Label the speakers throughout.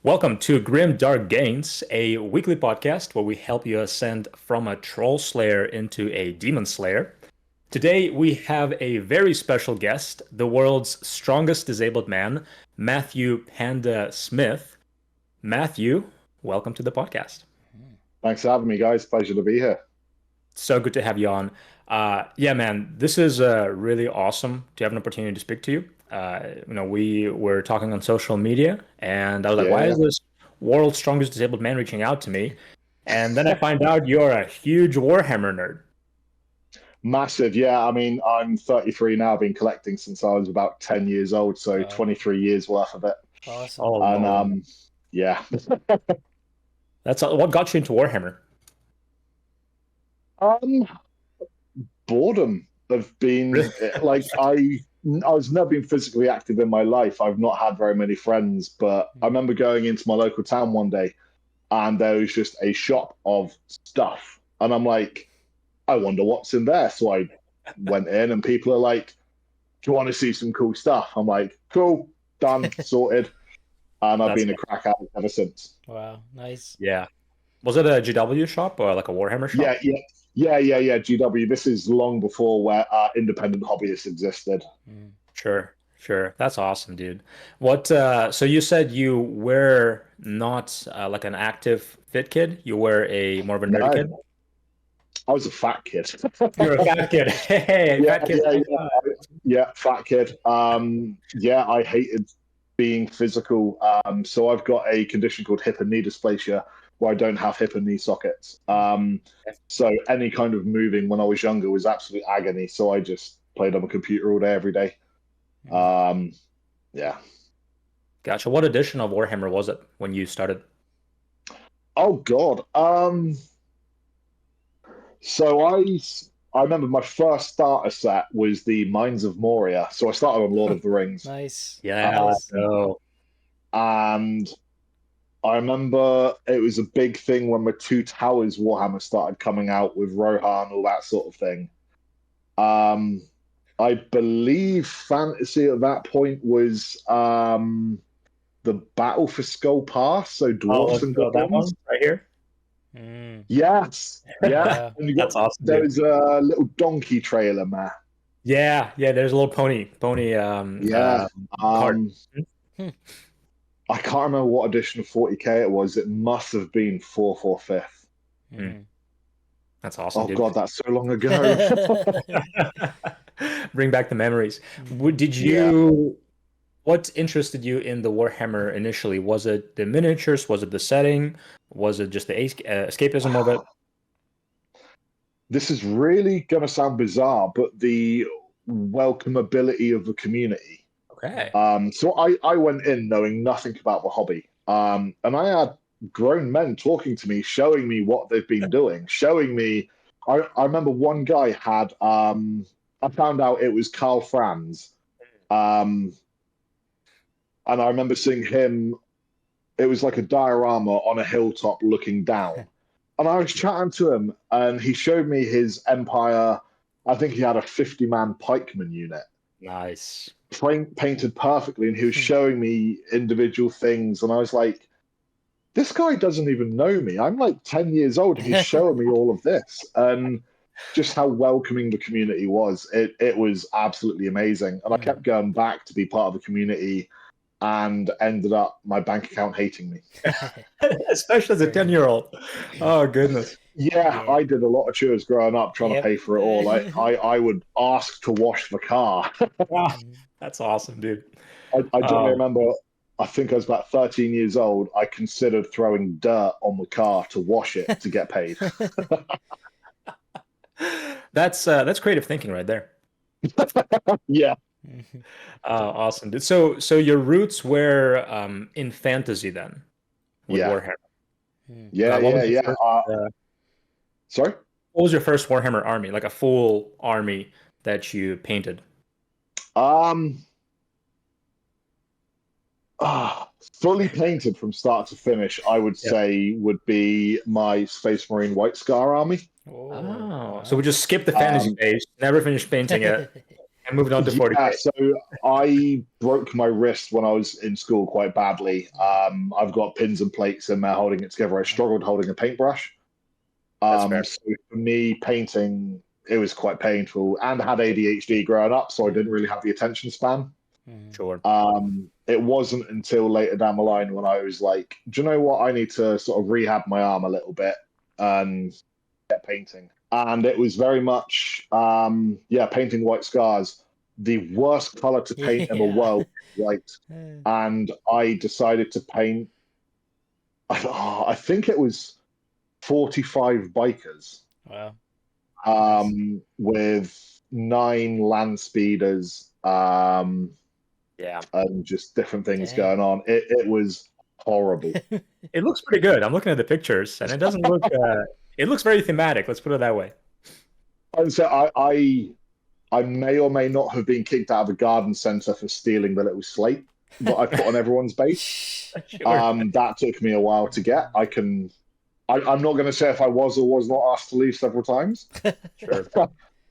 Speaker 1: Welcome to Grim Dark Gains, a weekly podcast where we help you ascend from a troll slayer into a demon slayer. Today we have a very special guest, the world's strongest disabled man, Matthew Panda Smith. Matthew, welcome to the podcast.
Speaker 2: Thanks for having me, guys. Pleasure to be here.
Speaker 1: So good to have you on. Yeah, man, this is really awesome to have an opportunity to speak to you. We were talking on social media, and I was like, why
Speaker 2: Yeah,
Speaker 1: is this world's strongest disabled man reaching out to me? And then I find out you're a huge Warhammer nerd.
Speaker 2: massive. Yeah, I mean, I'm 33 now. I've been collecting since I was about 10 years old, so
Speaker 3: Wow,
Speaker 2: 23 years worth of it.
Speaker 3: awesome.
Speaker 1: Oh,
Speaker 2: And
Speaker 1: Lord.
Speaker 2: yeah,
Speaker 1: That's what got you into Warhammer.
Speaker 2: um, boredom of being
Speaker 1: Really?
Speaker 2: like I was never been physically active in my life. I've not had very many friends, but I remember going into my local town one day, and there was just a shop of stuff, and I'm like, I wonder what's in there. So I went in, and people are like, "Do you want to see some cool stuff?" I'm like, "Cool, done, sorted." And I've
Speaker 1: That's
Speaker 2: been a crack addict ever since.
Speaker 3: Wow, nice.
Speaker 1: Yeah. Was it a GW shop or like a Warhammer shop?
Speaker 2: Yeah. GW. This is long before where independent hobbyists existed.
Speaker 3: Mm.
Speaker 1: Sure. That's awesome, dude. So you said you were not like an active fit kid. You were a more of a nerdy kid.
Speaker 2: No, I was a fat kid.
Speaker 1: You're a fat kid. Hey,
Speaker 2: yeah,
Speaker 1: fat kid.
Speaker 2: yeah, fat kid. Yeah, I hated being physical. So I've got a condition called hip and knee dysplasia where I don't have hip and knee sockets. So any kind of moving when I was younger was absolute agony. So I just played on a computer all day, every day. Yeah.
Speaker 1: Gotcha. What edition of Warhammer was it when you started?
Speaker 2: Oh God. So I remember my first starter set was the Mines of Moria. So I started on Lord of the Rings.
Speaker 3: Nice.
Speaker 1: Yeah, let's go.
Speaker 2: And I remember it was a big thing when the Two Towers Warhammer started coming out with Rohan, all that sort of thing. I believe fantasy at that point was the Battle for Skull Pass, so
Speaker 1: Oh,
Speaker 2: dwarfs
Speaker 1: let's
Speaker 2: and
Speaker 1: go that one
Speaker 2: goblins.
Speaker 1: right here.
Speaker 3: Mm.
Speaker 2: Yes, yeah.
Speaker 3: Yeah.
Speaker 2: And
Speaker 1: That's awesome,
Speaker 2: there
Speaker 1: dude.
Speaker 2: was a little donkey trailer there.
Speaker 1: Yeah. There's a little pony.
Speaker 2: Yeah.
Speaker 1: Card.
Speaker 3: Hmm.
Speaker 2: I can't remember what edition of 40k it was. It must have been 4th or 5th.
Speaker 3: Mm.
Speaker 1: That's awesome,
Speaker 2: Oh
Speaker 1: dude.
Speaker 2: God, that's so long ago.
Speaker 1: Bring back the memories. Did
Speaker 2: Yeah.
Speaker 1: you? What interested you in the Warhammer initially? Was it the miniatures? Was it the setting? Was it just the escapism of it?
Speaker 2: This is really going to sound bizarre, but the welcomeability of the community.
Speaker 1: Okay.
Speaker 2: So I went in knowing nothing about the hobby. And I had grown men talking to me, showing me what they've been doing, showing me. I remember one guy had, I found out it was Carl Franz. And I remember seeing him, it was like a diorama on a hilltop looking down. And I was chatting to him, and he showed me his empire. I think he had a 50-man pikeman unit
Speaker 1: Nice.
Speaker 2: painted perfectly, and he was showing me individual things. And I was like, this guy doesn't even know me. I'm like 10 years old, and he's showing me all of this. And just how welcoming the community was. It was absolutely amazing. And I kept going back to be part of the community, and ended up my bank account hating me.
Speaker 1: Especially as a 10-year-old. Oh, goodness.
Speaker 2: Yeah,
Speaker 3: Yeah.
Speaker 2: I did a lot of chores growing up trying
Speaker 3: Yep.
Speaker 2: to pay for it all. I would ask to wash the car.
Speaker 1: Wow.
Speaker 3: Mm.
Speaker 1: That's awesome, dude.
Speaker 2: I
Speaker 1: Um,
Speaker 2: don't remember. I think I was about 13 years old. I considered throwing dirt on the car to wash it to get paid.
Speaker 1: That's creative thinking right there.
Speaker 2: Yeah,
Speaker 1: Awesome, dude. So your roots were in fantasy then with
Speaker 2: yeah,
Speaker 1: Warhammer.
Speaker 3: Mm.
Speaker 2: yeah,
Speaker 1: What
Speaker 2: yeah,
Speaker 1: was your
Speaker 2: yeah.
Speaker 1: first,
Speaker 2: Sorry.
Speaker 1: what was your first Warhammer army? Like a full army that you painted?
Speaker 2: Um, Fully painted from start to finish, I would
Speaker 1: Yeah.
Speaker 2: say would be my Space Marine White Scar army.
Speaker 3: Oh,
Speaker 1: Oh,
Speaker 3: wow.
Speaker 1: so we just skipped the fantasy
Speaker 2: Um,
Speaker 1: phase, never finished painting it, And moving on to 40K.
Speaker 2: Yeah, so I broke my wrist when I was in school quite badly. I've got pins and plates in there holding it together. I struggled holding a paintbrush.
Speaker 1: That's fair.
Speaker 2: So for me, painting, it was quite painful, and I had ADHD growing up, so I didn't really have the attention span.
Speaker 1: Sure.
Speaker 2: It wasn't until later down the line when I was like, do you know what? I need to sort of rehab my arm a little bit and get painting. And it was very much, painting white scars. The worst color to paint in the world, white. And I decided to paint, I think it was 45 bikers.
Speaker 3: Wow.
Speaker 2: With 9 land speeders,
Speaker 1: Yeah.
Speaker 2: and just different things going on. It was horrible.
Speaker 1: It looks pretty good. I'm looking at the pictures, and it doesn't look. It looks very thematic. Let's put it that way.
Speaker 2: And so I may or may not have been kicked out of a garden centre for stealing the little slate that I put on everyone's base.
Speaker 1: Sure.
Speaker 2: That took me a while to get. I'm not going to say if I was or was not asked to leave several times.
Speaker 1: Sure.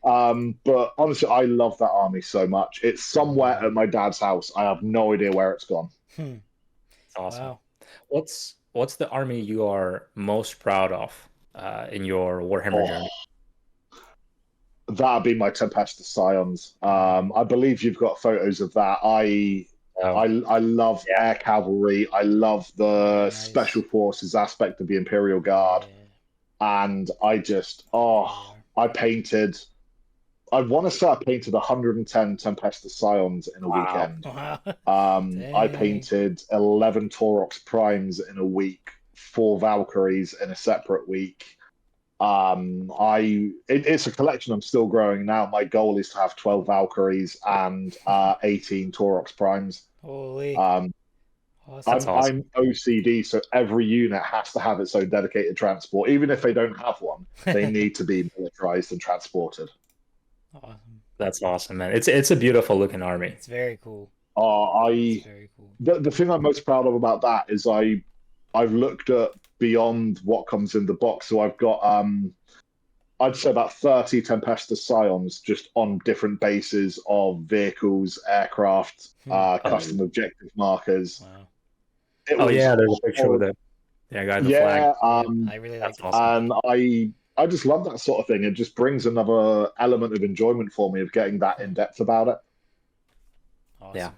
Speaker 2: But honestly, I love that army so much. It's somewhere at my dad's house. I have no idea where it's gone.
Speaker 1: That's awesome.
Speaker 3: Wow.
Speaker 1: What's the army you are most proud of in your Warhammer journey?
Speaker 2: That'd be my Tempesta Scions. I believe you've got photos of that. I love air cavalry. I love the special forces aspect of the Imperial Guard, and I just I painted. I want to say I painted 110 Tempesta Scions in a weekend. I painted 11 Taurox Primes in a week, 4 Valkyries in a separate week. It's a collection I'm still growing now. My goal is to have 12 Valkyries and 18 Taurox Primes.
Speaker 3: Holy.
Speaker 2: Awesome.
Speaker 1: Awesome.
Speaker 2: I'm OCD, so every unit has to have its own dedicated transport. Even if they don't have one, they need to be militarized and transported.
Speaker 3: Awesome.
Speaker 1: That's awesome, man. It's a beautiful looking army.
Speaker 3: It's very cool.
Speaker 2: It's
Speaker 3: very cool.
Speaker 2: The thing I'm most proud of about that is I've looked at beyond what comes in the box. So I've got I'd say about 30 Tempesta Scions just on different bases of vehicles, aircraft, custom objective markers.
Speaker 3: Wow.
Speaker 1: There's a picture with it. Guy with the flag.
Speaker 3: I really like that.
Speaker 2: Awesome. And I just love that sort of thing. It just brings another element of enjoyment for me of getting that in depth about it.
Speaker 3: Awesome.
Speaker 1: Yeah.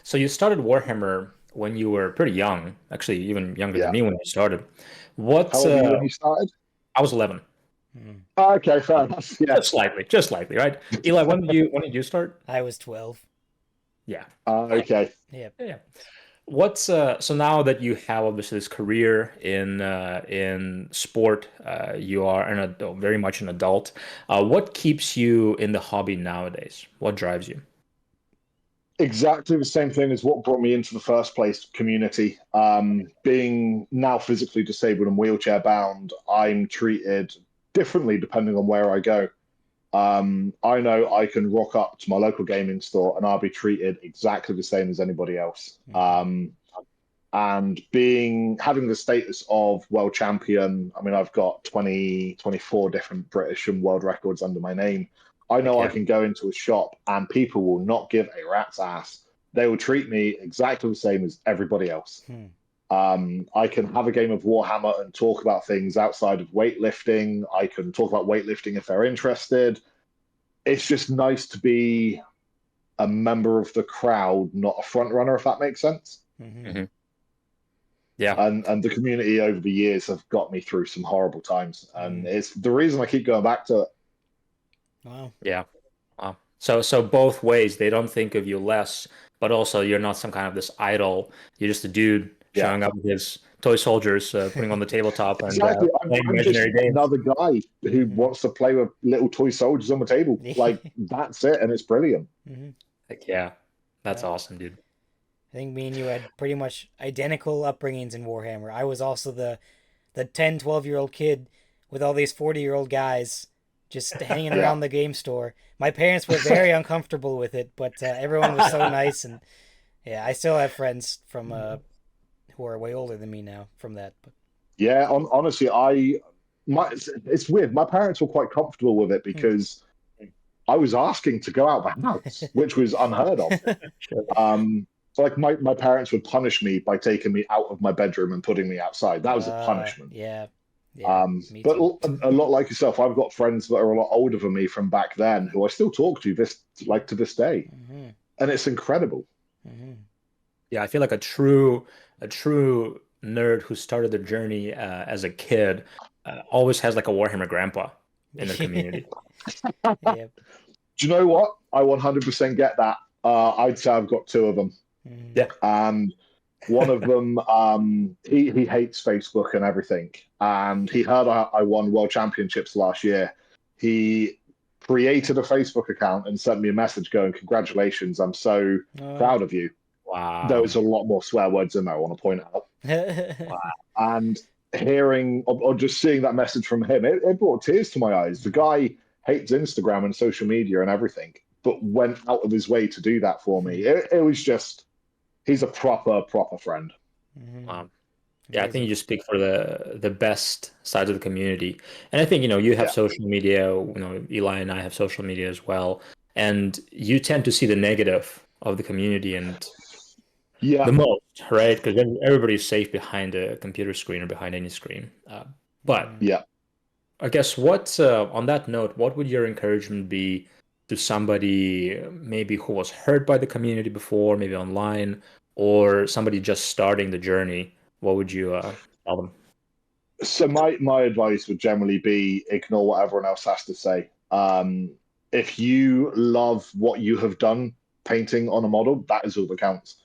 Speaker 1: So you started Warhammer when you were pretty young, actually even younger than me when you started.
Speaker 2: How old were you when you started?
Speaker 1: I was 11.
Speaker 2: Okay, fair enough. Yeah.
Speaker 1: Just slightly, right? Eli, when did you start?
Speaker 3: I was 12.
Speaker 1: Yeah.
Speaker 2: Okay.
Speaker 1: Yeah. What's so now that you have obviously this career in sport, you are very much an adult. What keeps you in the hobby nowadays? What drives you?
Speaker 2: Exactly the same thing as what brought me into the first place, community. Being now physically disabled and wheelchair bound, I'm treated differently depending on where I go. I know I can rock up to my local gaming store and I'll be treated exactly the same as anybody else. And having the status of world champion, I mean, I've got 24 different British and world records under my name. I know I can go into a shop and people will not give a rat's ass. They will treat me exactly the same as everybody else. I can have a game of Warhammer and talk about things outside of weightlifting. I can talk about weightlifting if they're interested. It's just nice to be a member of the crowd, not a front runner, if that makes sense.
Speaker 1: Yeah.
Speaker 2: And the community over the years have got me through some horrible times. And it's the reason I keep going back to it.
Speaker 3: Wow.
Speaker 1: Yeah. Wow. So both ways, they don't think of you less, but also you're not some kind of this idol. You're just a dude showing up with his toy soldiers, putting on the tabletop and
Speaker 2: exactly.
Speaker 1: playing
Speaker 2: I'm just
Speaker 1: imaginary games.
Speaker 2: another guy who wants to play with little toy soldiers on the table. Like, that's it, and it's brilliant.
Speaker 1: Like, yeah, that's awesome, dude.
Speaker 3: I think me and you had pretty much identical upbringings in Warhammer. I was also the 10, 12-year-old kid with all these 40-year-old guys just hanging around the game store. My parents were very uncomfortable with it, but everyone was so nice. And yeah, I still have friends from who are way older than me now from that. But
Speaker 2: yeah, honestly, it's weird. My parents were quite comfortable with it because I was asking to go out the house, which was unheard of.
Speaker 1: Sure.
Speaker 2: So like my parents would punish me by taking me out of my bedroom and putting me outside. That was a punishment.
Speaker 3: Yeah. Yeah. Me
Speaker 2: But
Speaker 3: too.
Speaker 2: a lot like yourself, I've got friends that are a lot older than me from back then who I still talk to to this day,
Speaker 3: Hmm.
Speaker 2: and it's incredible.
Speaker 3: Hmm.
Speaker 1: Yeah, I feel like a true nerd who started their journey as a kid always has like a Warhammer grandpa in their community.
Speaker 3: Yep.
Speaker 2: Do you know what? I 100% get that. I'd say I've got two of them,
Speaker 3: Hmm.
Speaker 1: Yeah,
Speaker 2: and one of them, he hates Facebook and everything, and he heard I won World Championships last year. He created a Facebook account and sent me a message going, "Congratulations! I'm so
Speaker 3: Oh.
Speaker 2: proud of you." There
Speaker 1: wow.
Speaker 2: was a lot more swear words in there, I want to point out.
Speaker 1: Wow.
Speaker 2: And hearing or just seeing that message from him, it brought tears to my eyes. The guy hates Instagram and social media and everything, but went out of his way to do that for me. It was just, he's a proper friend.
Speaker 3: Hmm.
Speaker 1: Wow. Yeah, I think you
Speaker 3: Amazing.
Speaker 1: just speak for the best sides of the community. And I think, you have
Speaker 2: Yeah.
Speaker 1: social media, Eli and I have social media as well. And you tend to see the negative of the community and
Speaker 2: Yeah.
Speaker 1: the most, right? Because everybody's safe behind a computer screen or behind any screen. But
Speaker 3: Hmm.
Speaker 2: Yeah.
Speaker 1: I guess on that note, what would your encouragement be to somebody maybe who was hurt by the community before, maybe online, or somebody just starting the journey? What would you tell them?
Speaker 2: So my advice would generally be ignore what everyone else has to say. If you love what you have done painting on a model, that is all that counts.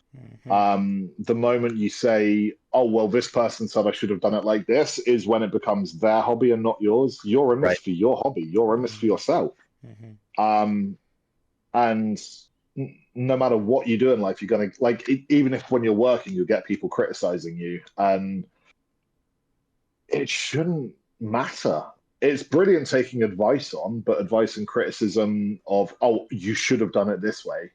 Speaker 3: Hmm.
Speaker 2: The moment you say, "Oh well, this person said I should have done it like this," is when it becomes their hobby and not yours. You're in this
Speaker 1: Right.
Speaker 2: for your hobby. You're in this for yourself.
Speaker 3: Hmm.
Speaker 2: Um, and no matter what you do in life, you're gonna like even if when you're working, you get people criticizing you, and it shouldn't matter. It's brilliant taking advice on, but advice and criticism of, "Oh, you should have done it this way."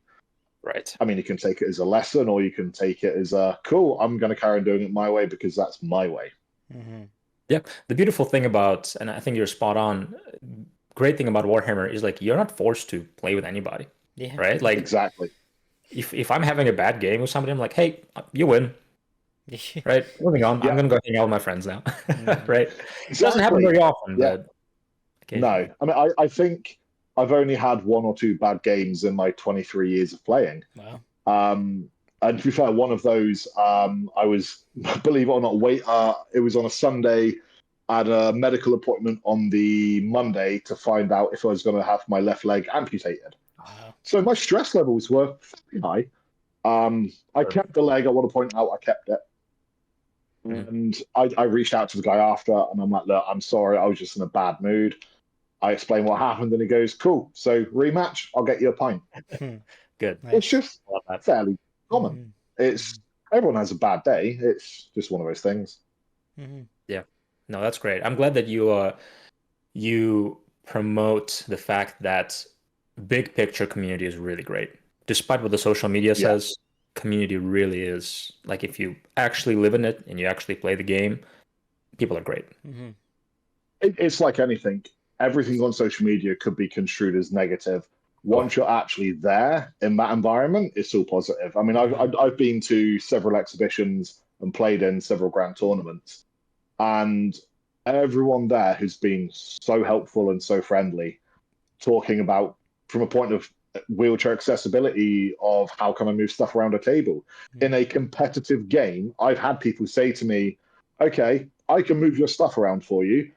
Speaker 1: Right.
Speaker 2: I mean, you can take it as a lesson, or you can take it as a cool. I'm going to carry on doing it my way because that's my way.
Speaker 3: Hmm.
Speaker 1: Yeah. The beautiful thing about, and I think you're spot on, great thing about Warhammer is like you're not forced to play with anybody,
Speaker 3: Yeah.
Speaker 1: right? Like
Speaker 2: Exactly.
Speaker 1: if I'm having a bad game with somebody, I'm like, hey, you win, right? Moving on. I'm
Speaker 2: Yeah,
Speaker 1: gonna go hang out with my friends now,
Speaker 3: Hmm.
Speaker 1: right? It doesn't happen
Speaker 2: exactly.
Speaker 1: very often,
Speaker 2: Yeah.
Speaker 1: but
Speaker 2: No,
Speaker 1: occasionally.
Speaker 2: I mean, I think I've only had one or two bad games in my 23 years of playing.
Speaker 3: Wow.
Speaker 2: Um, and to be fair, one of those, I was, believe it or not, it was on a Sunday. I had a medical appointment on the Monday to find out if I was going to have my left leg amputated.
Speaker 3: Wow.
Speaker 2: So my stress levels were fairly high. I
Speaker 1: Sure.
Speaker 2: kept the leg. I want to point out I kept it.
Speaker 1: Mhm.
Speaker 2: And I reached out to the guy after, and I'm like, "Look, I'm sorry. I was just in a bad mood." I explained what happened, and he goes, "Cool. So rematch. I'll get you a pint."
Speaker 1: Good.
Speaker 2: It's
Speaker 3: Nice.
Speaker 2: just
Speaker 1: Love that.
Speaker 2: fairly common.
Speaker 3: Hmm.
Speaker 2: It's Everyone has a bad day. It's just one of those things.
Speaker 3: Hmm.
Speaker 1: Yeah. No, that's great. I'm glad that you promote the fact that big picture community is really great. Despite what the social media
Speaker 2: Yeah,
Speaker 1: says, community really is like if you actually live in it and you actually play the game, people are great.
Speaker 3: Hmm.
Speaker 2: it's like anything. Everything on social media could be construed as negative.
Speaker 1: Oh,
Speaker 2: Once you're actually there in that environment, it's all positive. I mean,
Speaker 3: Hmm.
Speaker 2: I've been to several exhibitions and played in several grand tournaments, and everyone there has been so helpful and so friendly, talking about from a point of wheelchair accessibility of how can I move stuff around a table. In a competitive game, I've had people say to me, "Okay, I can move your stuff around for you,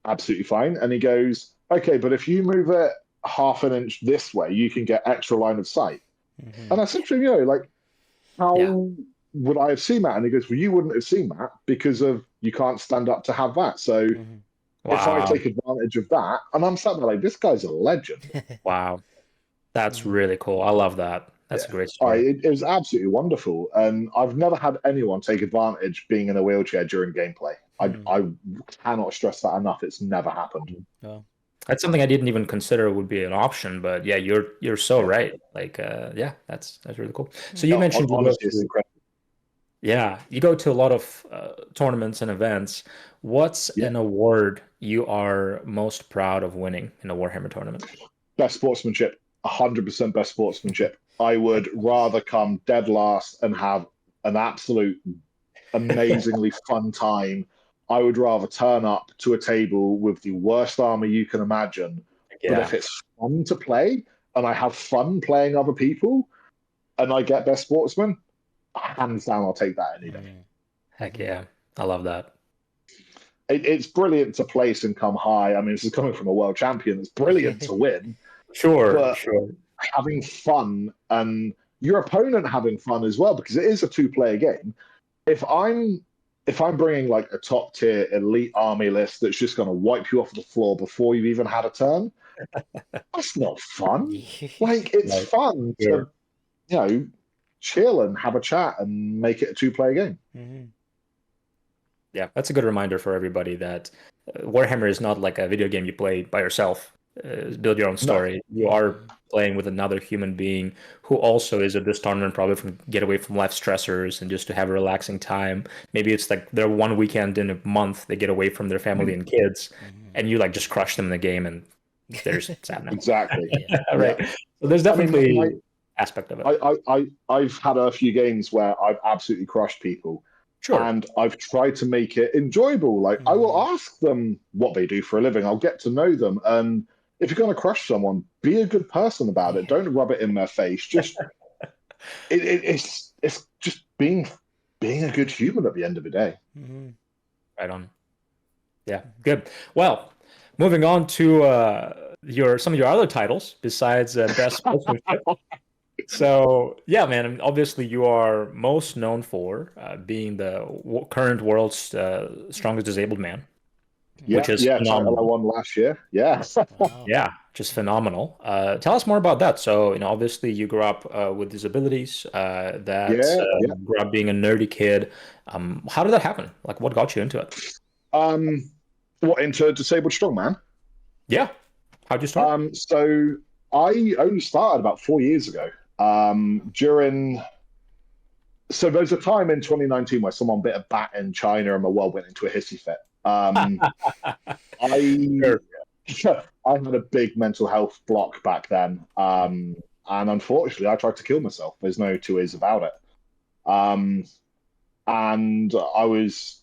Speaker 2: absolutely fine." And he goes, "Okay, but if you move it half an inch this way, you can get extra line of sight."
Speaker 3: Hmm.
Speaker 2: And I said to him, like,
Speaker 1: yeah.
Speaker 2: how would I have seen that? And he goes, "Well, you wouldn't have seen that because of you can't stand up to have that. So
Speaker 3: Hmm.
Speaker 2: if I
Speaker 1: Wow.
Speaker 2: take advantage of that," and I'm sat there like, this guy's a legend.
Speaker 1: Wow. That's
Speaker 3: Hmm.
Speaker 1: really cool. I love that.
Speaker 2: Yeah.
Speaker 1: That's a great story.
Speaker 2: It was absolutely wonderful. And I've never had anyone take advantage being in a wheelchair during gameplay.
Speaker 3: Hmm.
Speaker 2: I cannot stress that enough. It's never happened.
Speaker 3: Well.
Speaker 1: That's something I didn't even consider would be an option, but yeah, you're so
Speaker 2: Yeah.
Speaker 1: right. Like yeah, that's really cool. So you
Speaker 3: Hmm.
Speaker 1: mentioned you go
Speaker 2: Honestly, it's
Speaker 1: to
Speaker 2: incredible.
Speaker 1: yeah, you go to a lot of tournaments and events. What's
Speaker 2: Yeah.
Speaker 1: an award you are most proud of winning in a Warhammer tournament?
Speaker 2: best sportsmanship, 100% best sportsmanship. I would rather come dead last and have an absolute amazingly fun time. I would rather turn up to a table with the worst army you can imagine. But
Speaker 1: Yeah.
Speaker 2: if it's fun to play and I have fun playing other people and I get best sportsman, hands down, I'll take that any day.
Speaker 1: Heck yeah. I love that.
Speaker 2: It's brilliant to place and come high. I mean, this is coming from a world champion. It's brilliant to win,
Speaker 1: Sure,
Speaker 2: but
Speaker 1: sure.
Speaker 2: having fun and your opponent having fun as well, because it is a two-player game. If I'm bringing like a top tier elite army list that's just going to wipe you off the floor before you've even had a turn, that's not fun. Like, it's
Speaker 1: Right.
Speaker 2: fun to, chill and have a chat and make it a two-player game.
Speaker 1: Yeah, that's a good reminder for everybody that Warhammer is not like a video game you play by yourself, build your own story. You are playing with another human being who also is at this tournament probably from get away from life stressors and just to have a relaxing time. Maybe it's like their one weekend in a month they get away from their family and kids, and you like just crush them in the game and they're sad now.
Speaker 2: Exactly.
Speaker 1: Right.
Speaker 2: Yeah.
Speaker 1: So there's definitely aspect of it.
Speaker 2: I've had a few games where I've absolutely crushed people.
Speaker 1: Sure.
Speaker 2: And I've tried to make it enjoyable. Like, I will ask them what they do for a living. I'll get to know them. And if you're going to crush someone, be a good person about it. Don't rub it in their face. Just it's just being a good human at the end of the day.
Speaker 1: Right on. Yeah, good. Well, moving on to some of your other titles besides best sportsmanship. So yeah, man. Obviously, you are most known for being the current world's strongest disabled man, which is phenomenal.
Speaker 2: I won last year. Yeah,
Speaker 3: Wow.
Speaker 1: Yeah, just phenomenal. Tell us more about that. So, obviously, you grew up with disabilities. Grew up being a nerdy kid. How did that happen? Like, what got you into it?
Speaker 2: Into disabled strongman?
Speaker 1: Yeah. How'd you start?
Speaker 2: So I only started about 4 years ago. So there was a time in 2019 where someone bit a bat in China and my world went into a hissy fit. I had a big mental health block back then, and unfortunately, I tried to kill myself. There's no two ways about it. And I was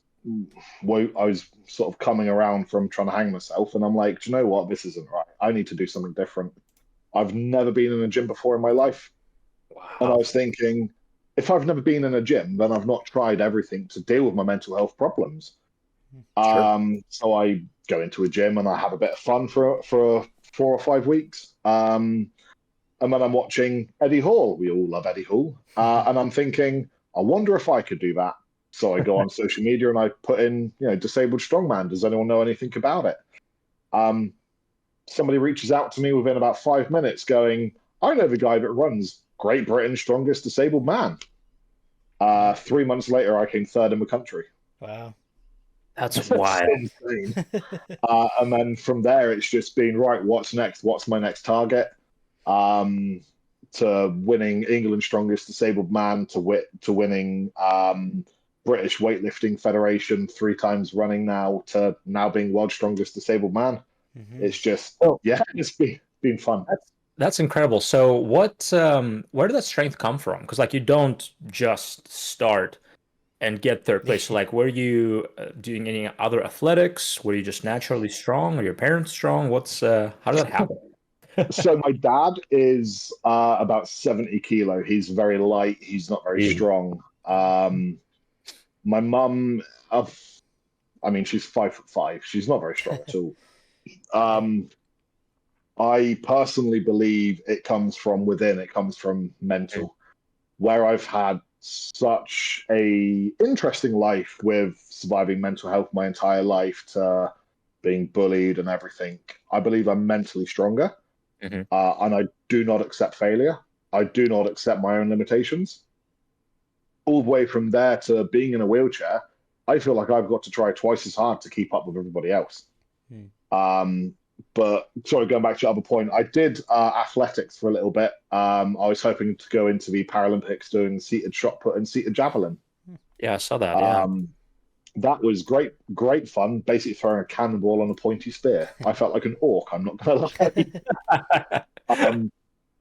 Speaker 2: sort of coming around from trying to hang myself, and I'm like, do you know what? This isn't right. I need to do something different. I've never been in a gym before in my life.
Speaker 1: Wow.
Speaker 2: And I was thinking, if I've never been in a gym, then I've not tried everything to deal with my mental health problems. So I go into a gym and I have a bit of fun for 4 or 5 weeks. And then I'm watching Eddie Hall. We all love Eddie Hall. And I'm thinking, I wonder if I could do that. So I go on social media and I put in, disabled strongman. Does anyone know anything about it? Somebody reaches out to me within about 5 minutes going, I know the guy that runs Great Britain's strongest disabled man. 3 months later, I came third in the country.
Speaker 3: Wow.
Speaker 1: That's wild.
Speaker 2: Insane. And then from there, it's just been, right, what's next? What's my next target? To winning England's strongest disabled man, to winning British Weightlifting Federation 3 times running now, to now being world's strongest disabled man. It's just, it's been fun.
Speaker 1: That's incredible. So where did that strength come from? Because like you don't just start and get third place. So like, were you doing any other athletics? Were you just naturally strong? Are your parents strong? How did that happen?
Speaker 2: So my dad is about 70 kilo. He's very light. He's not very strong. My mum, she's 5'5". She's not very strong at all. I personally believe it comes from within. It comes from mental, where I've had such a interesting life with surviving mental health my entire life to being bullied and everything. I believe I'm mentally stronger, and I do not accept failure. I do not accept my own limitations. All the way from there to being in a wheelchair, I feel like I've got to try twice as hard to keep up with everybody else. But sorry, going back to the other point, I did athletics for a little bit. I was hoping to go into the Paralympics doing seated shot put and seated javelin.
Speaker 1: Yeah, I saw that. Yeah.
Speaker 2: That was great fun. Basically throwing a cannonball on a pointy spear. I felt like an orc. I'm not gonna lie. Um,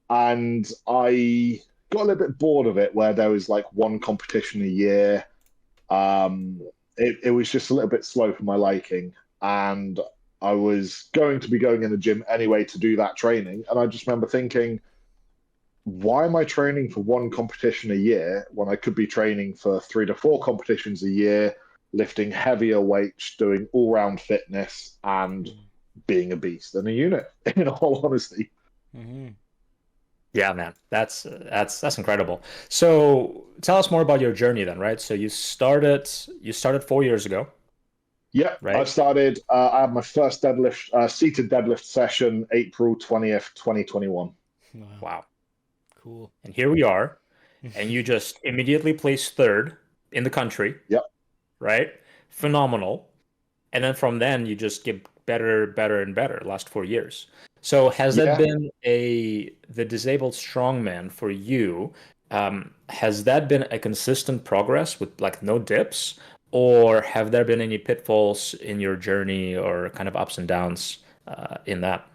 Speaker 2: and I got a little bit bored of it, where there was like one competition a year. Um, it was just a little bit slow for my liking, and I was going to be going in the gym anyway to do that training, and I just remember thinking, why am I training for one competition a year when I could be training for 3 to 4 competitions a year, lifting heavier weights, doing all-round fitness, and being a beast and a unit, in all honesty.
Speaker 3: Mm-hmm.
Speaker 1: Yeah, man, that's incredible. So tell us more about your journey then, right? So you started 4 years ago,
Speaker 2: Yeah,
Speaker 1: right?
Speaker 2: I've started. I had my first deadlift, seated deadlift session, April 20th, 2021.
Speaker 3: Wow.
Speaker 1: Wow.
Speaker 3: Cool.
Speaker 1: And here we are, and you just immediately placed third in the country,
Speaker 2: Yep.
Speaker 1: right? Phenomenal. And then from then you just get better, better, and better last 4 years. So has that
Speaker 2: Yeah.
Speaker 1: been the disabled strongman for you? Has that been a consistent progress with like no dips, or have there been any pitfalls in your journey or kind of ups and downs in that?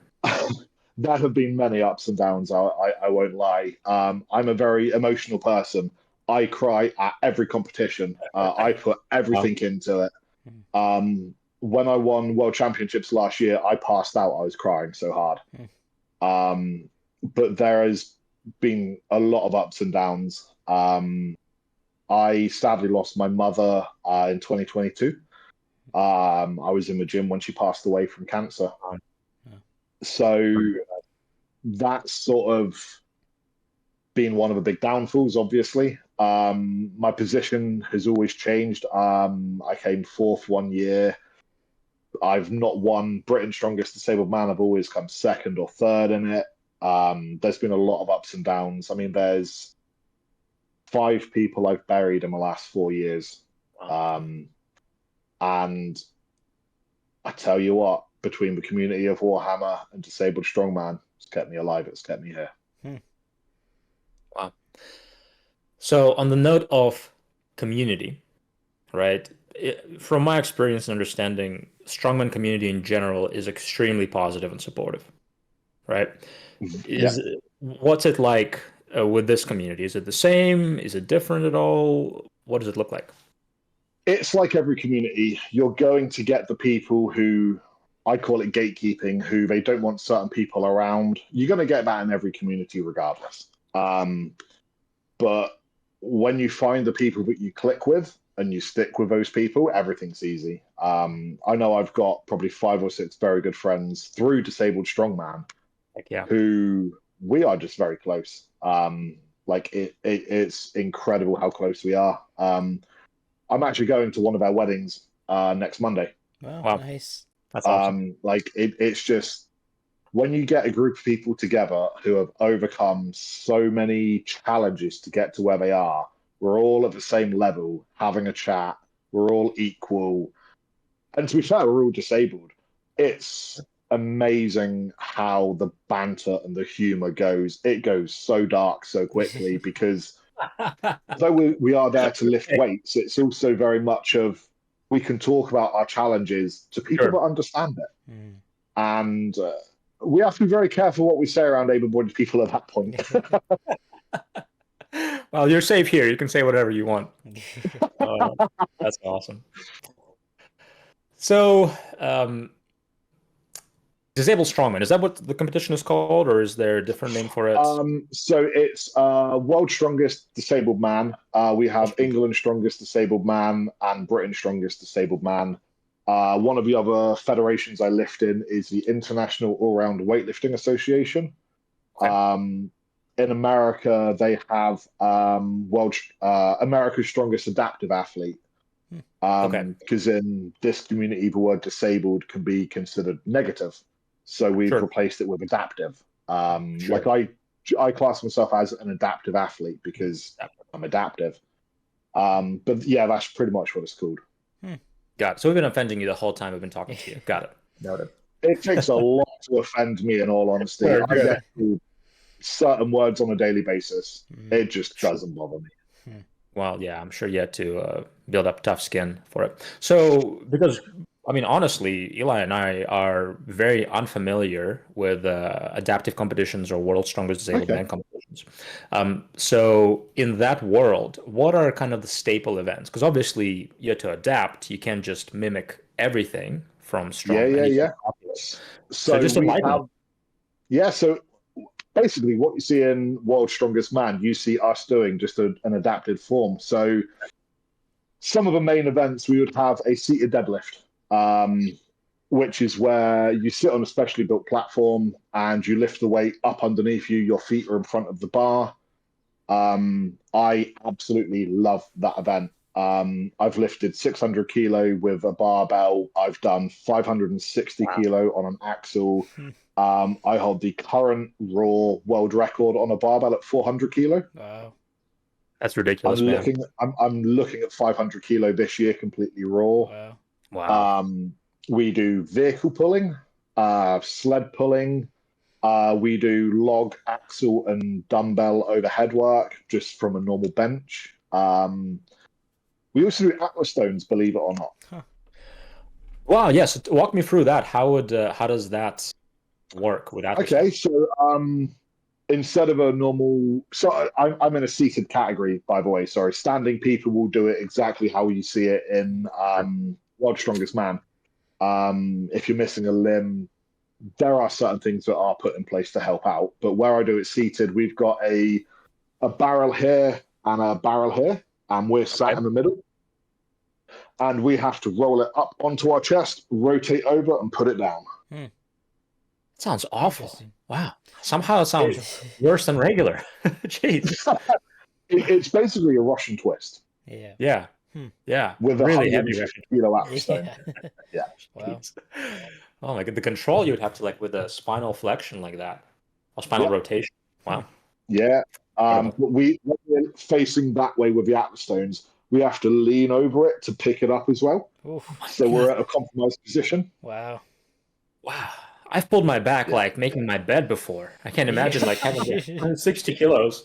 Speaker 2: There have been many ups and downs. I won't lie. I'm a very emotional person. I cry at every competition. I put
Speaker 1: Wow.
Speaker 2: everything into it. When I won World Championships last year, I passed out. I was crying so hard. But there has been a lot of ups and downs. I sadly lost my mother in 2022. I was in the gym when she passed away from cancer. So that's sort of been one of the big downfalls, obviously. My position has always changed. I came fourth one year. I've not won Britain's Strongest Disabled Man. I've always come second or third in it. There's been a lot of ups and downs. I mean, there's 5 people I've buried in the last 4 years. And I tell you what, between the community of Warhammer and Disabled Strongman, it's kept me alive. It's kept me here.
Speaker 1: Wow. So on the note of community, right? From my experience and understanding, strongman community in general is extremely positive and supportive, right?
Speaker 2: Yeah.
Speaker 1: What's it like with this community? Is it the same? Is it different at all? What does it look like?
Speaker 2: It's like every community. You're going to get the people who, I call it gatekeeping, who they don't want certain people around. You're going to get that in every community regardless. But when you find the people that you click with and you stick with those people, everything's easy. I know I've got probably 5 or 6 very good friends through Disabled Strongman
Speaker 1: Like, yeah.
Speaker 2: who we are just very close. It's incredible how close we are. I'm actually going to one of our weddings next Monday.
Speaker 1: Wow.
Speaker 3: Nice.
Speaker 1: That's awesome.
Speaker 2: It's just when you get a group of people together who have overcome so many challenges to get to where they are, we're all at the same level, having a chat, we're all equal. And to be fair, we're all disabled. It's amazing how the banter and the humor goes. It goes so dark so quickly because although we are there to lift weights, it's also very much of we can talk about our challenges to people that understand it. And we have to be very careful what we say around able-bodied people at that point.
Speaker 1: Well, you're safe here. You can say whatever you want. That's awesome. So, Disabled Strongman, is that what the competition is called, or is there a different name for it?
Speaker 2: So it's World's Strongest Disabled Man. We have England's Strongest Disabled Man and Britain's Strongest Disabled Man. One of the other federations I lift in is the International All-Round Weightlifting Association. Okay. In America, they have America's Strongest Adaptive Athlete. Because in this community, the word disabled can be considered negative. So we've replaced it with adaptive. Like I class myself as an adaptive athlete because I'm adaptive. But yeah, that's pretty much what it's called.
Speaker 1: Got it. So we've been offending you the whole time we've been talking to you. Got it. Noted.
Speaker 2: It takes a lot to offend me, in all honesty. I get certain words on a daily basis. It just doesn't bother me.
Speaker 1: Well, yeah, I'm sure you had to build up tough skin for it. So, because I mean, honestly, Eli and I are very unfamiliar with adaptive competitions or World's Strongest Disabled
Speaker 2: Okay.
Speaker 1: Man competitions. So, in that world, what are kind of the staple events? Because obviously, you have to adapt. You can't just mimic everything from
Speaker 2: Yeah, yeah,
Speaker 1: anything
Speaker 2: yeah.
Speaker 1: popular. So,
Speaker 2: So
Speaker 1: just
Speaker 2: we
Speaker 1: enlighten us.
Speaker 2: have, yeah. So basically, what you see in World's Strongest Man, you see us doing just an adapted form. So some of the main events, we would have a seated deadlift, which is where you sit on a specially built platform and you lift the weight up underneath you. Your feet are in front of the bar. I absolutely love that event. I've lifted 600 kilo with a barbell. I've done 560
Speaker 1: Wow.
Speaker 2: kilo on an axle. I hold the current raw world record on a barbell at 400 kilo.
Speaker 3: Wow.
Speaker 1: That's ridiculous, man.
Speaker 2: I'm looking at 500 kilo this year, completely raw.
Speaker 3: Wow.
Speaker 1: Wow.
Speaker 2: We do vehicle pulling, sled pulling. We do log, axle, and dumbbell overhead work just from a normal bench. We also do Atlas stones, believe it or not.
Speaker 3: Huh.
Speaker 1: Wow. Yes. Walk me through that. How does that work with Atlas?
Speaker 2: Okay, so instead of a normal, so I'm in a seated category, by the way. Sorry, standing people will do it exactly how you see it in World's Strongest Man. If you're missing a limb, there are certain things that are put in place to help out. But where I do it seated, we've got a barrel here and a barrel here, and we're sat
Speaker 1: Okay.
Speaker 2: in the middle. And we have to roll it up onto our chest, rotate over, and put it down.
Speaker 1: Sounds awful.
Speaker 3: Interesting.
Speaker 1: Wow. Somehow it sounds worse than regular. Jeez.
Speaker 2: It's basically a Russian twist
Speaker 3: Yeah.
Speaker 1: Yeah.
Speaker 3: Hmm.
Speaker 1: Yeah.
Speaker 2: with a
Speaker 1: Really heavy
Speaker 2: 150
Speaker 1: Russian.
Speaker 2: kilo Atlas stone.
Speaker 3: Yeah.
Speaker 2: Yeah.
Speaker 3: Wow.
Speaker 1: Jeez. Oh my god. The control you would have to like with a spinal flexion like that. Or spinal
Speaker 2: Yeah.
Speaker 1: rotation. Wow.
Speaker 2: Yeah.
Speaker 1: Incredible.
Speaker 2: But when we're facing that way with the Atlas stones, we have to lean over it to pick it up as well.
Speaker 3: Oof.
Speaker 1: Oh my
Speaker 2: So we're
Speaker 1: god.
Speaker 2: at a compromised position.
Speaker 3: Wow.
Speaker 1: Wow. I've pulled my back
Speaker 2: Yeah.
Speaker 1: like making my bed before. I can't
Speaker 3: Yeah.
Speaker 1: imagine like having 160 kilos.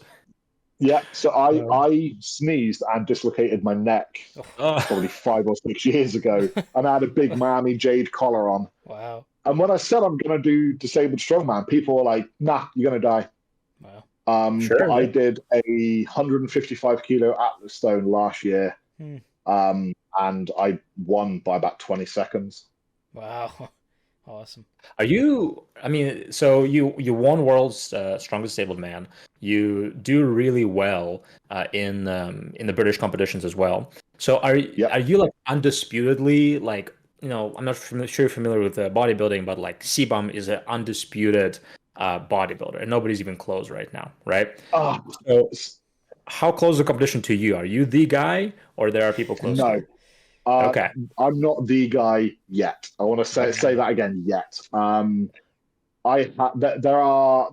Speaker 2: Yeah. So I,
Speaker 1: Um,
Speaker 2: I sneezed and dislocated my neck probably
Speaker 1: oh,
Speaker 2: 5 or 6 years ago. And I had a big Miami Jade collar on.
Speaker 3: Wow.
Speaker 2: And when I said I'm going to do disabled strongman, people were like, nah, you're going to die.
Speaker 3: Wow.
Speaker 2: But
Speaker 1: sure.
Speaker 2: I
Speaker 1: Yeah.
Speaker 2: did a 155 kilo Atlas stone last year.
Speaker 3: Hmm.
Speaker 2: And I won by about 20 seconds.
Speaker 3: Wow. Awesome.
Speaker 1: Are you, I mean, so you won World's Strongest Disabled Man. You do really well in the British competitions as well. So
Speaker 2: Yep.
Speaker 1: are you like undisputedly like, I'm not sure you're familiar with bodybuilding, but like CBUM is an undisputed bodybuilder, and nobody's even close right now, right?
Speaker 2: Ah,
Speaker 1: So how close is the competition to you? Are you the guy, or there are people close to
Speaker 2: no,
Speaker 1: you? Okay.
Speaker 2: I'm not the guy yet. I want to say that again. Yet,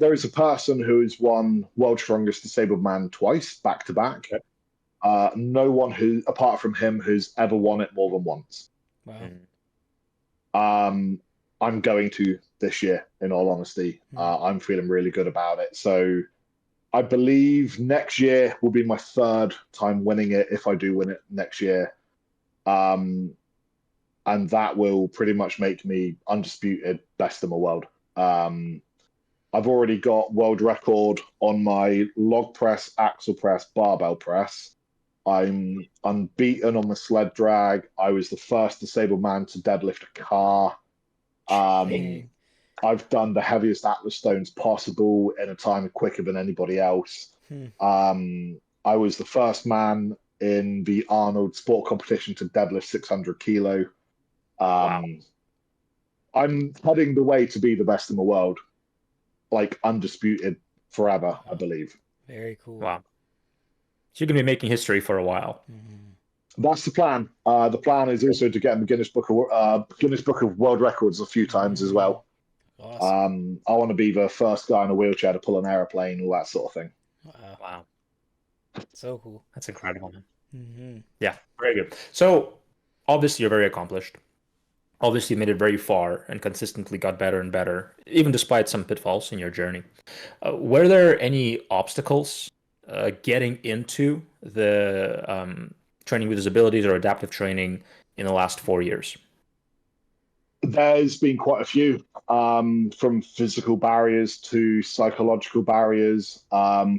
Speaker 2: there is a person who has won World's Strongest Disabled Man twice, back to back.
Speaker 1: Okay.
Speaker 2: No one who, apart from him, who's ever won it more than once.
Speaker 3: Wow.
Speaker 2: I'm going to this year, in all honesty. I'm feeling really good about it. So I believe next year will be my third time winning it if I do win it next year. And that will pretty much make me undisputed best in the world. I've already got world record on my log press, axle press, barbell press. I'm unbeaten on the sled drag. I was the first disabled man to deadlift a car.
Speaker 3: Dang.
Speaker 2: I've done the heaviest Atlas stones possible in a time quicker than anybody else. I was the first man in the Arnold sport competition to deadlift 600 kilo.
Speaker 1: Wow.
Speaker 2: I'm heading the way to be the best in the world, like undisputed forever, I believe.
Speaker 3: Very cool.
Speaker 1: Wow. So you're gonna be making history for a while.
Speaker 2: That's the plan. The plan is also to get in the Guinness Book of World Records a few times as well.
Speaker 3: Awesome.
Speaker 2: I want to be the first guy in a wheelchair to pull an airplane, all that sort of thing.
Speaker 3: Wow.
Speaker 1: Wow.
Speaker 3: So cool.
Speaker 1: That's incredible, man.
Speaker 3: Mm-hmm.
Speaker 1: Yeah, very good. So obviously you're very accomplished. Obviously you made it very far and consistently got better and better, even despite some pitfalls in your journey. Were there any obstacles getting into the training with disabilities or adaptive training in the last 4 years?
Speaker 2: There's been quite a few, from physical barriers to psychological barriers.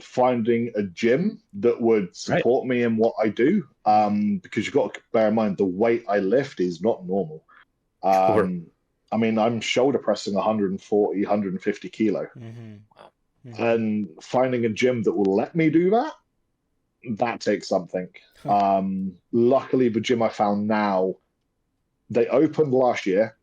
Speaker 2: Finding a gym that would support me in what I do, because you've got to bear in mind the weight I lift is not normal.
Speaker 1: Sure.
Speaker 2: I mean, I'm shoulder pressing 140, 150 kilo, and finding a gym that will let me do that, that takes something. Luckily, the gym I found now, they opened last year.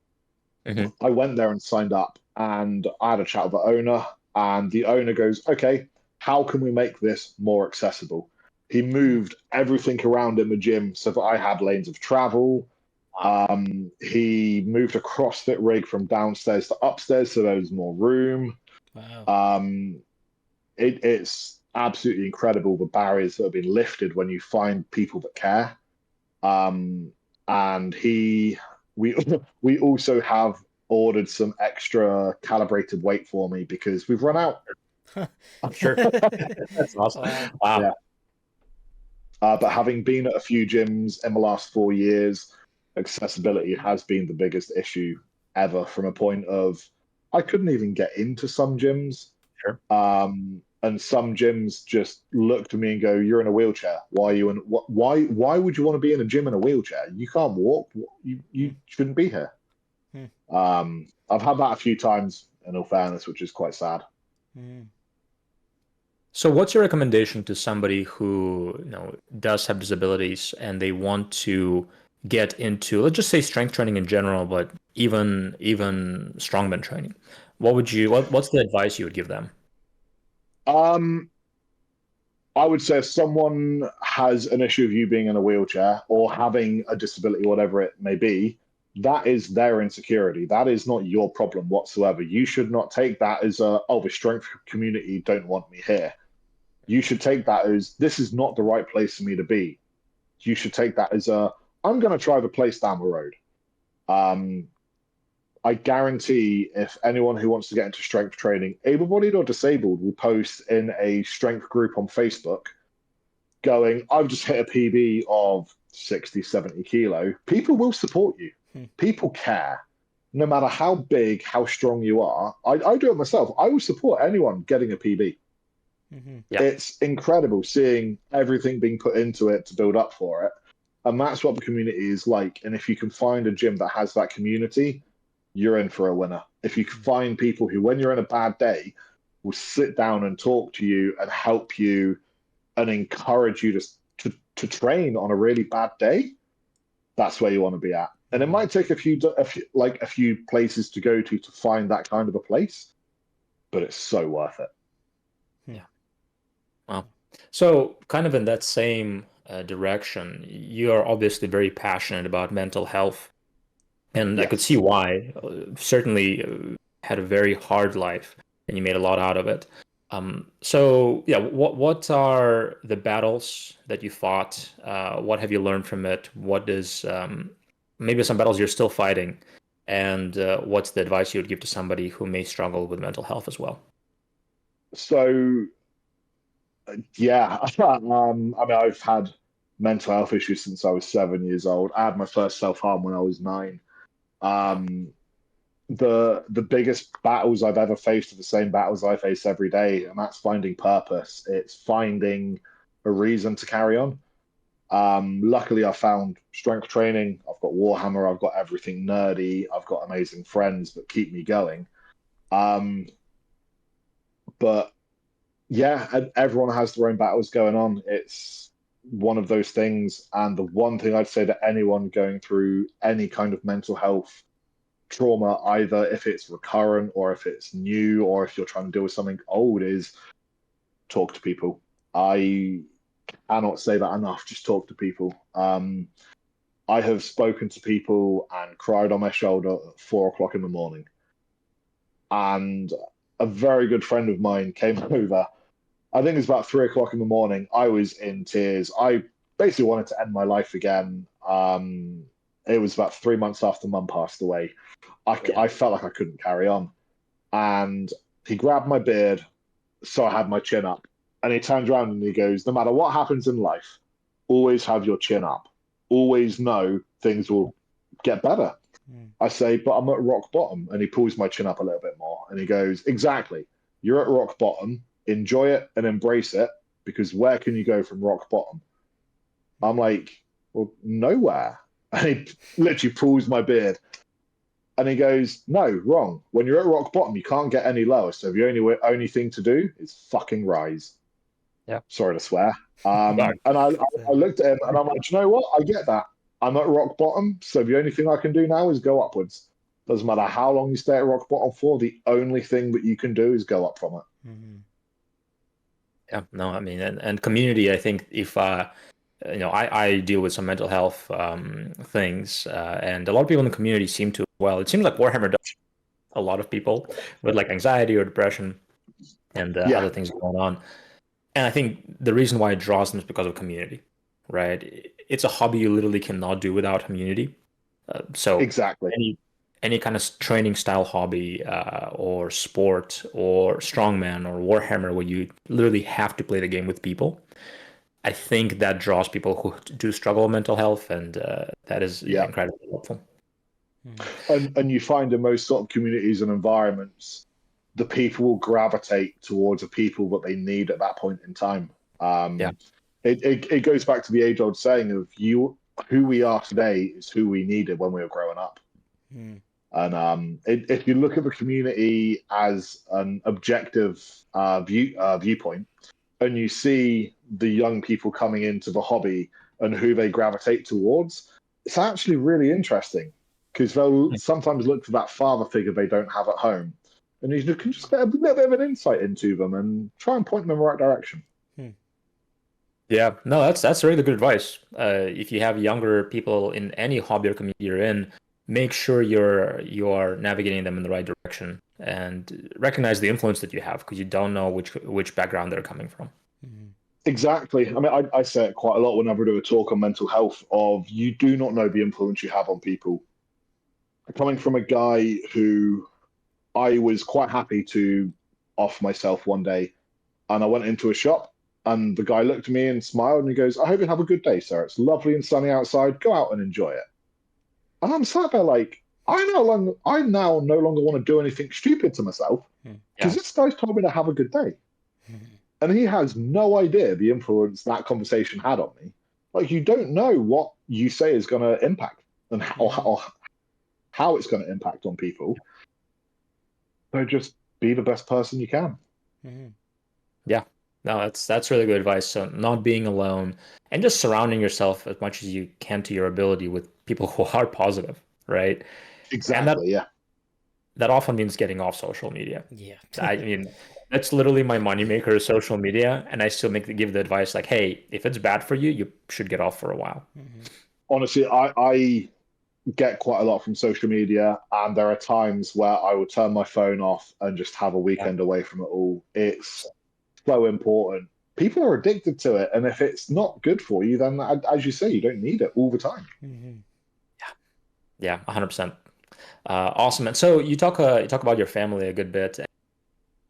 Speaker 2: I went there and signed up, and I had a chat with the owner, and the owner goes, okay, how can we make this more accessible? He moved everything around in the gym so that I had lanes of travel. He moved a CrossFit rig from downstairs to upstairs so there was more room.
Speaker 3: Wow.
Speaker 2: It's absolutely incredible the barriers that have been lifted when you find people that care. And we also have ordered some extra calibrated weight for me because we've run out.
Speaker 1: Sure. That's awesome. Wow.
Speaker 2: Yeah. But having been at a few gyms in the last 4 years, accessibility has been the biggest issue ever, from a point of I couldn't even get into some gyms.
Speaker 1: Sure.
Speaker 2: And some gyms just look to me and go, "You're in a wheelchair. Why are you in? Why would you want to be in a gym in a wheelchair? You can't walk. You shouldn't be here." I've had that a few times, in all fairness, which is quite sad.
Speaker 1: So what's your recommendation to somebody who, does have disabilities and they want to get into, let's just say, strength training in general, but even strongman training? What's the advice you would give them?
Speaker 2: I would say if someone has an issue of you being in a wheelchair or having a disability, whatever it may be, that is their insecurity. That is not your problem whatsoever. You should not take that as the strength community don't want me here. You should take that as, this is not the right place for me to be. You should take that as I'm going to try the place down the road. I guarantee if anyone who wants to get into strength training, able-bodied or disabled, will post in a strength group on Facebook going, I've just hit a PB of 60, 70 kilo, people will support you. People care. No matter how big, how strong you are. I do it myself. I will support anyone getting a PB.
Speaker 1: Yeah.
Speaker 2: It's incredible seeing everything being put into it to build up for it. And that's what the community is like. And if you can find a gym that has that community, you're in for a winner. If you can find people who, when you're in a bad day, will sit down and talk to you and help you and encourage you to train on a really bad day, that's where you want to be at. And it might take a few places to go to find that kind of a place, but it's so worth it.
Speaker 1: Yeah. Wow. So kind of in that same direction, you are obviously very passionate about mental health. And I could see why. Certainly had a very hard life, and you made a lot out of it. So yeah, what are the battles that you fought? What have you learned from it? What is maybe some battles you're still fighting, and what's the advice you would give to somebody who may struggle with mental health as well?
Speaker 2: So yeah, I mean, I've had mental health issues since I was 7 years old. I had my first self-harm when I was 9. The biggest battles I've ever faced are the same battles I face every day, and that's finding purpose. It's finding a reason to carry on. Luckily, I found strength training. I've got Warhammer. I've got everything nerdy. I've got amazing friends that keep me going. But yeah, everyone has their own battles going on. It's one of those things. And the one thing I'd say to anyone going through any kind of mental health trauma, either if it's recurrent or if it's new or if you're trying to deal with something old, is talk to people. I cannot say that enough. Just talk to people. I have spoken to people and cried on my shoulder at 4 o'clock in the morning. And a very good friend of mine came over. I think it was about 3 o'clock in the morning. I was in tears. I basically wanted to end my life again. It was about 3 months after Mum passed away. I felt like I couldn't carry on. And he grabbed my beard, so I had my chin up. And he turns around and he goes, no matter what happens in life, always have your chin up. Always know things will get better. I say, but I'm at rock bottom. And he pulls my chin up a little bit more. And he goes, exactly. You're at rock bottom. Enjoy it and embrace it, because where can you go from rock bottom? I'm like, well, nowhere. And he literally pulls my beard. And he goes, no, wrong. When you're at rock bottom, you can't get any lower. So the only thing to do is fucking rise.
Speaker 1: Yeah.
Speaker 2: Sorry to swear. And I looked at him and I'm like, do you know what? I get that. I'm at rock bottom. So the only thing I can do now is go upwards. Doesn't matter how long you stay at rock bottom for. The only thing that you can do is go up from it.
Speaker 3: Mm-hmm.
Speaker 1: Yeah, no, I mean, and community, I think if, I deal with some mental health things, and a lot of people in the community seem to, well, it seems like Warhammer does a lot of people with like anxiety or depression and other things going on. And I think the reason why it draws them is because of community, right? It's a hobby you literally cannot do without community. So
Speaker 2: exactly.
Speaker 1: Any kind of training style hobby or sport or strongman or Warhammer where you literally have to play the game with people, I think that draws people who do struggle with mental health, and that is incredibly helpful.
Speaker 2: And you find in most sort of communities and environments, the people will gravitate towards the people that they need at that point in time. It goes back to the age-old saying of who we are today is who we needed when we were growing up. And if you look at the community as an objective viewpoint, and you see the young people coming into the hobby and who they gravitate towards, it's actually really interesting, because they'll sometimes look for that father figure they don't have at home. And you can just get a little bit of an insight into them and try and point them in the right direction.
Speaker 1: Yeah, no, that's really good advice. If you have younger people in any hobby or community you're in, make sure you're navigating them in the right direction and recognize the influence that you have, because you don't know which background they're coming from.
Speaker 2: Exactly. I mean, I say it quite a lot whenever I do a talk on mental health, of you do not know the influence you have on people. Coming from a guy who I was quite happy to off myself one day, and I went into a shop, and the guy looked at me and smiled, and he goes, I hope you have a good day, sir. It's lovely and sunny outside. Go out and enjoy it. And I'm sat there like, I now no longer want to do anything stupid to myself, because this guy's told me to have a good day. And he has no idea the influence that conversation had on me. Like, you don't know what you say is going to impact and how it's going to impact on people. So just be the best person you can.
Speaker 1: Yeah, no, that's really good advice. So not being alone and just surrounding yourself as much as you can to your ability with people who are positive, right?
Speaker 2: Exactly,
Speaker 1: and that often means getting off social media.
Speaker 3: Yeah.
Speaker 1: I mean, that's literally my moneymaker is social media, and I still give the advice like, hey, if it's bad for you, you should get off for a while.
Speaker 2: Honestly, I get quite a lot from social media, and there are times where I will turn my phone off and just have a weekend away from it all. It's so important. People are addicted to it, and if it's not good for you, then as you say, you don't need it all the time.
Speaker 1: Yeah, 100%. Awesome. And so you talk about your family a good bit,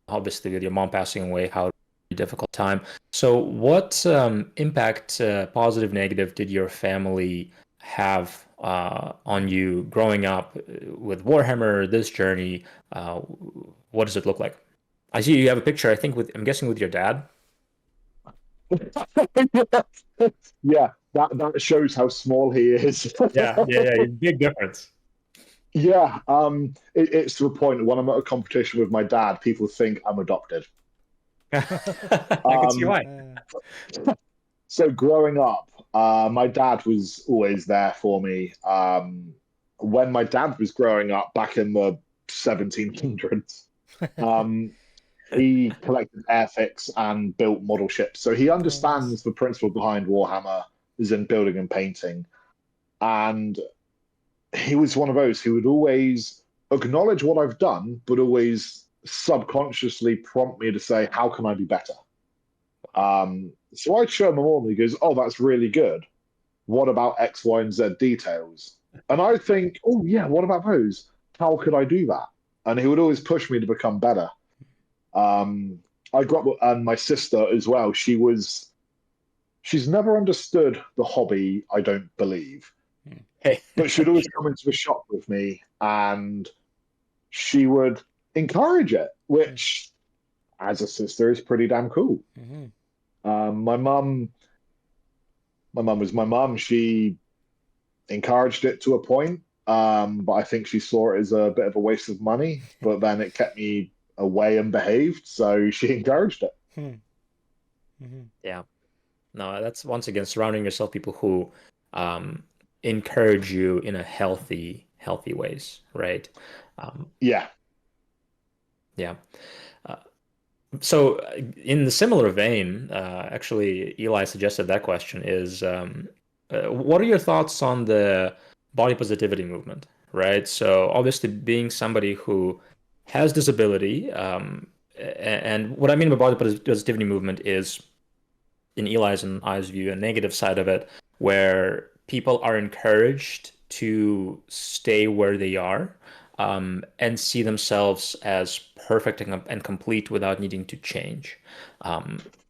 Speaker 1: obviously with your mom passing away, how difficult time. So what impact, positive, negative, did your family have on you growing up with Warhammer, this journey? What does it look like? I see you have a picture, I think, I'm guessing with your dad.
Speaker 2: Yeah, that shows how small he is.
Speaker 1: Yeah, big difference.
Speaker 2: Yeah, it's to a point when I'm at a competition with my dad, people think I'm adopted.
Speaker 1: I can see why.
Speaker 2: So growing up, my dad was always there for me. When my dad was growing up back in the 1700s, he collected airfix and built model ships. So he understands the principle behind Warhammer is in building and painting. And he was one of those who would always acknowledge what I've done, but always subconsciously prompt me to say, how can I be better? So I'd show him all, and he goes, oh, that's really good. What about X, Y, and Z details? And I think, oh, yeah, what about those? How could I do that? And he would always push me to become better. I grew up with, and my sister as well, she's never understood the hobby, I don't believe.
Speaker 1: Okay.
Speaker 2: But she'd always come into the shop with me, and she would encourage it, which, as a sister, is pretty damn cool.
Speaker 3: Mm-hmm.
Speaker 2: My mum was my mum. She encouraged it to a point, but I think she saw it as a bit of a waste of money. But then it kept me away and behaved, so she encouraged it.
Speaker 3: Mm-hmm.
Speaker 1: Yeah. No, that's once again surrounding yourself people who encourage you in a healthy ways, right? Um,
Speaker 2: Yeah.
Speaker 1: yeah. Uh, so in the similar vein, actually, Eli suggested that question is, what are your thoughts on the body positivity movement, right? So obviously being somebody who has disability, and what I mean by body positivity movement is in Eli's and I's view, a negative side of it, where people are encouraged to stay where they are and see themselves as perfect and complete without needing to change.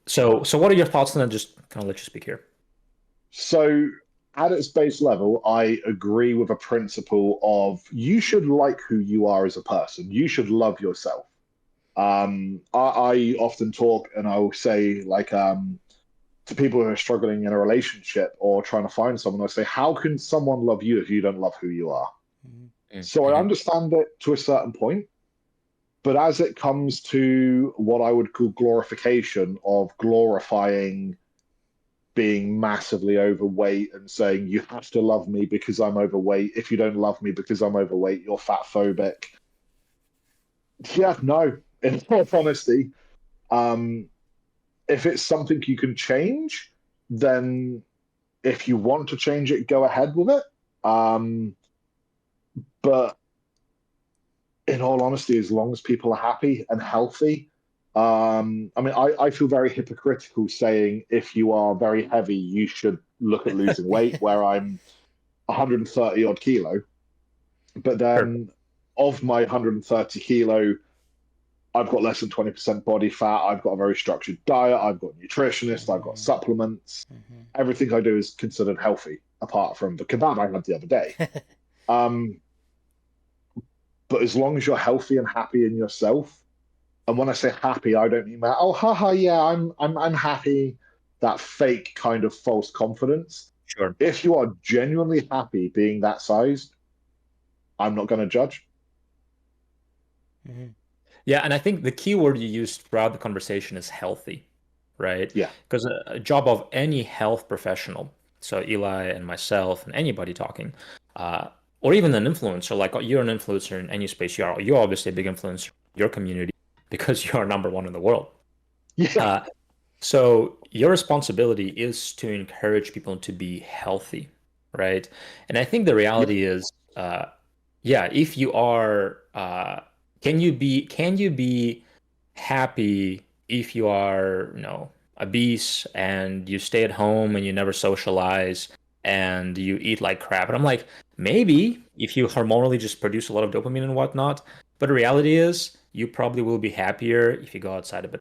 Speaker 1: So what are your thoughts on that? Just kind of let you speak here.
Speaker 2: So, at its base level, I agree with a principle of you should like who you are as a person. You should love yourself. I often talk and I will say, like, to people who are struggling in a relationship or trying to find someone, I say, how can someone love you if you don't love who you are? So I
Speaker 1: Mm-hmm.
Speaker 2: understand it to a certain point, but as it comes to what I would call glorification of glorifying being massively overweight and saying you have to love me because I'm overweight. If you don't love me because I'm overweight, you're fat phobic. Yeah, no. In all honesty, um, if it's something you can change, then if you want to change it, go ahead with it. But in all honesty, as long as people are happy and healthy, I mean, I feel very hypocritical saying if you are very heavy, you should look at losing weight, where I'm 130 odd kilo. But
Speaker 1: Sure.
Speaker 2: then of my 130 kilo, I've got less than 20% body fat. I've got a very structured diet. I've got nutritionists. I've got supplements. Everything I do is considered healthy, apart from the kebab I had the other day. Um, but as long as you're healthy and happy in yourself, and when I say happy, I don't mean that, oh, haha, yeah, I'm happy, that fake kind of false confidence.
Speaker 1: Sure.
Speaker 2: If you are genuinely happy being that size, I'm not going to judge.
Speaker 1: Yeah, and I think the key word you used throughout the conversation is healthy, right?
Speaker 2: Yeah.
Speaker 1: Because a job of any health professional, so Eli and myself and anybody talking, uh, or even an influencer, like you're an influencer in any space you are, you're obviously a big influencer in your community because you are number one in the world.
Speaker 2: Yeah.
Speaker 1: Uh, so your responsibility is to encourage people to be healthy, right? And I think the
Speaker 2: Yeah.
Speaker 1: reality is, yeah, if you are, can you be happy if you are, obese and you stay at home and you never socialize and you eat like crap? And I'm like, maybe if you hormonally just produce a lot of dopamine and whatnot, but the reality is you probably will be happier if you go outside a bit,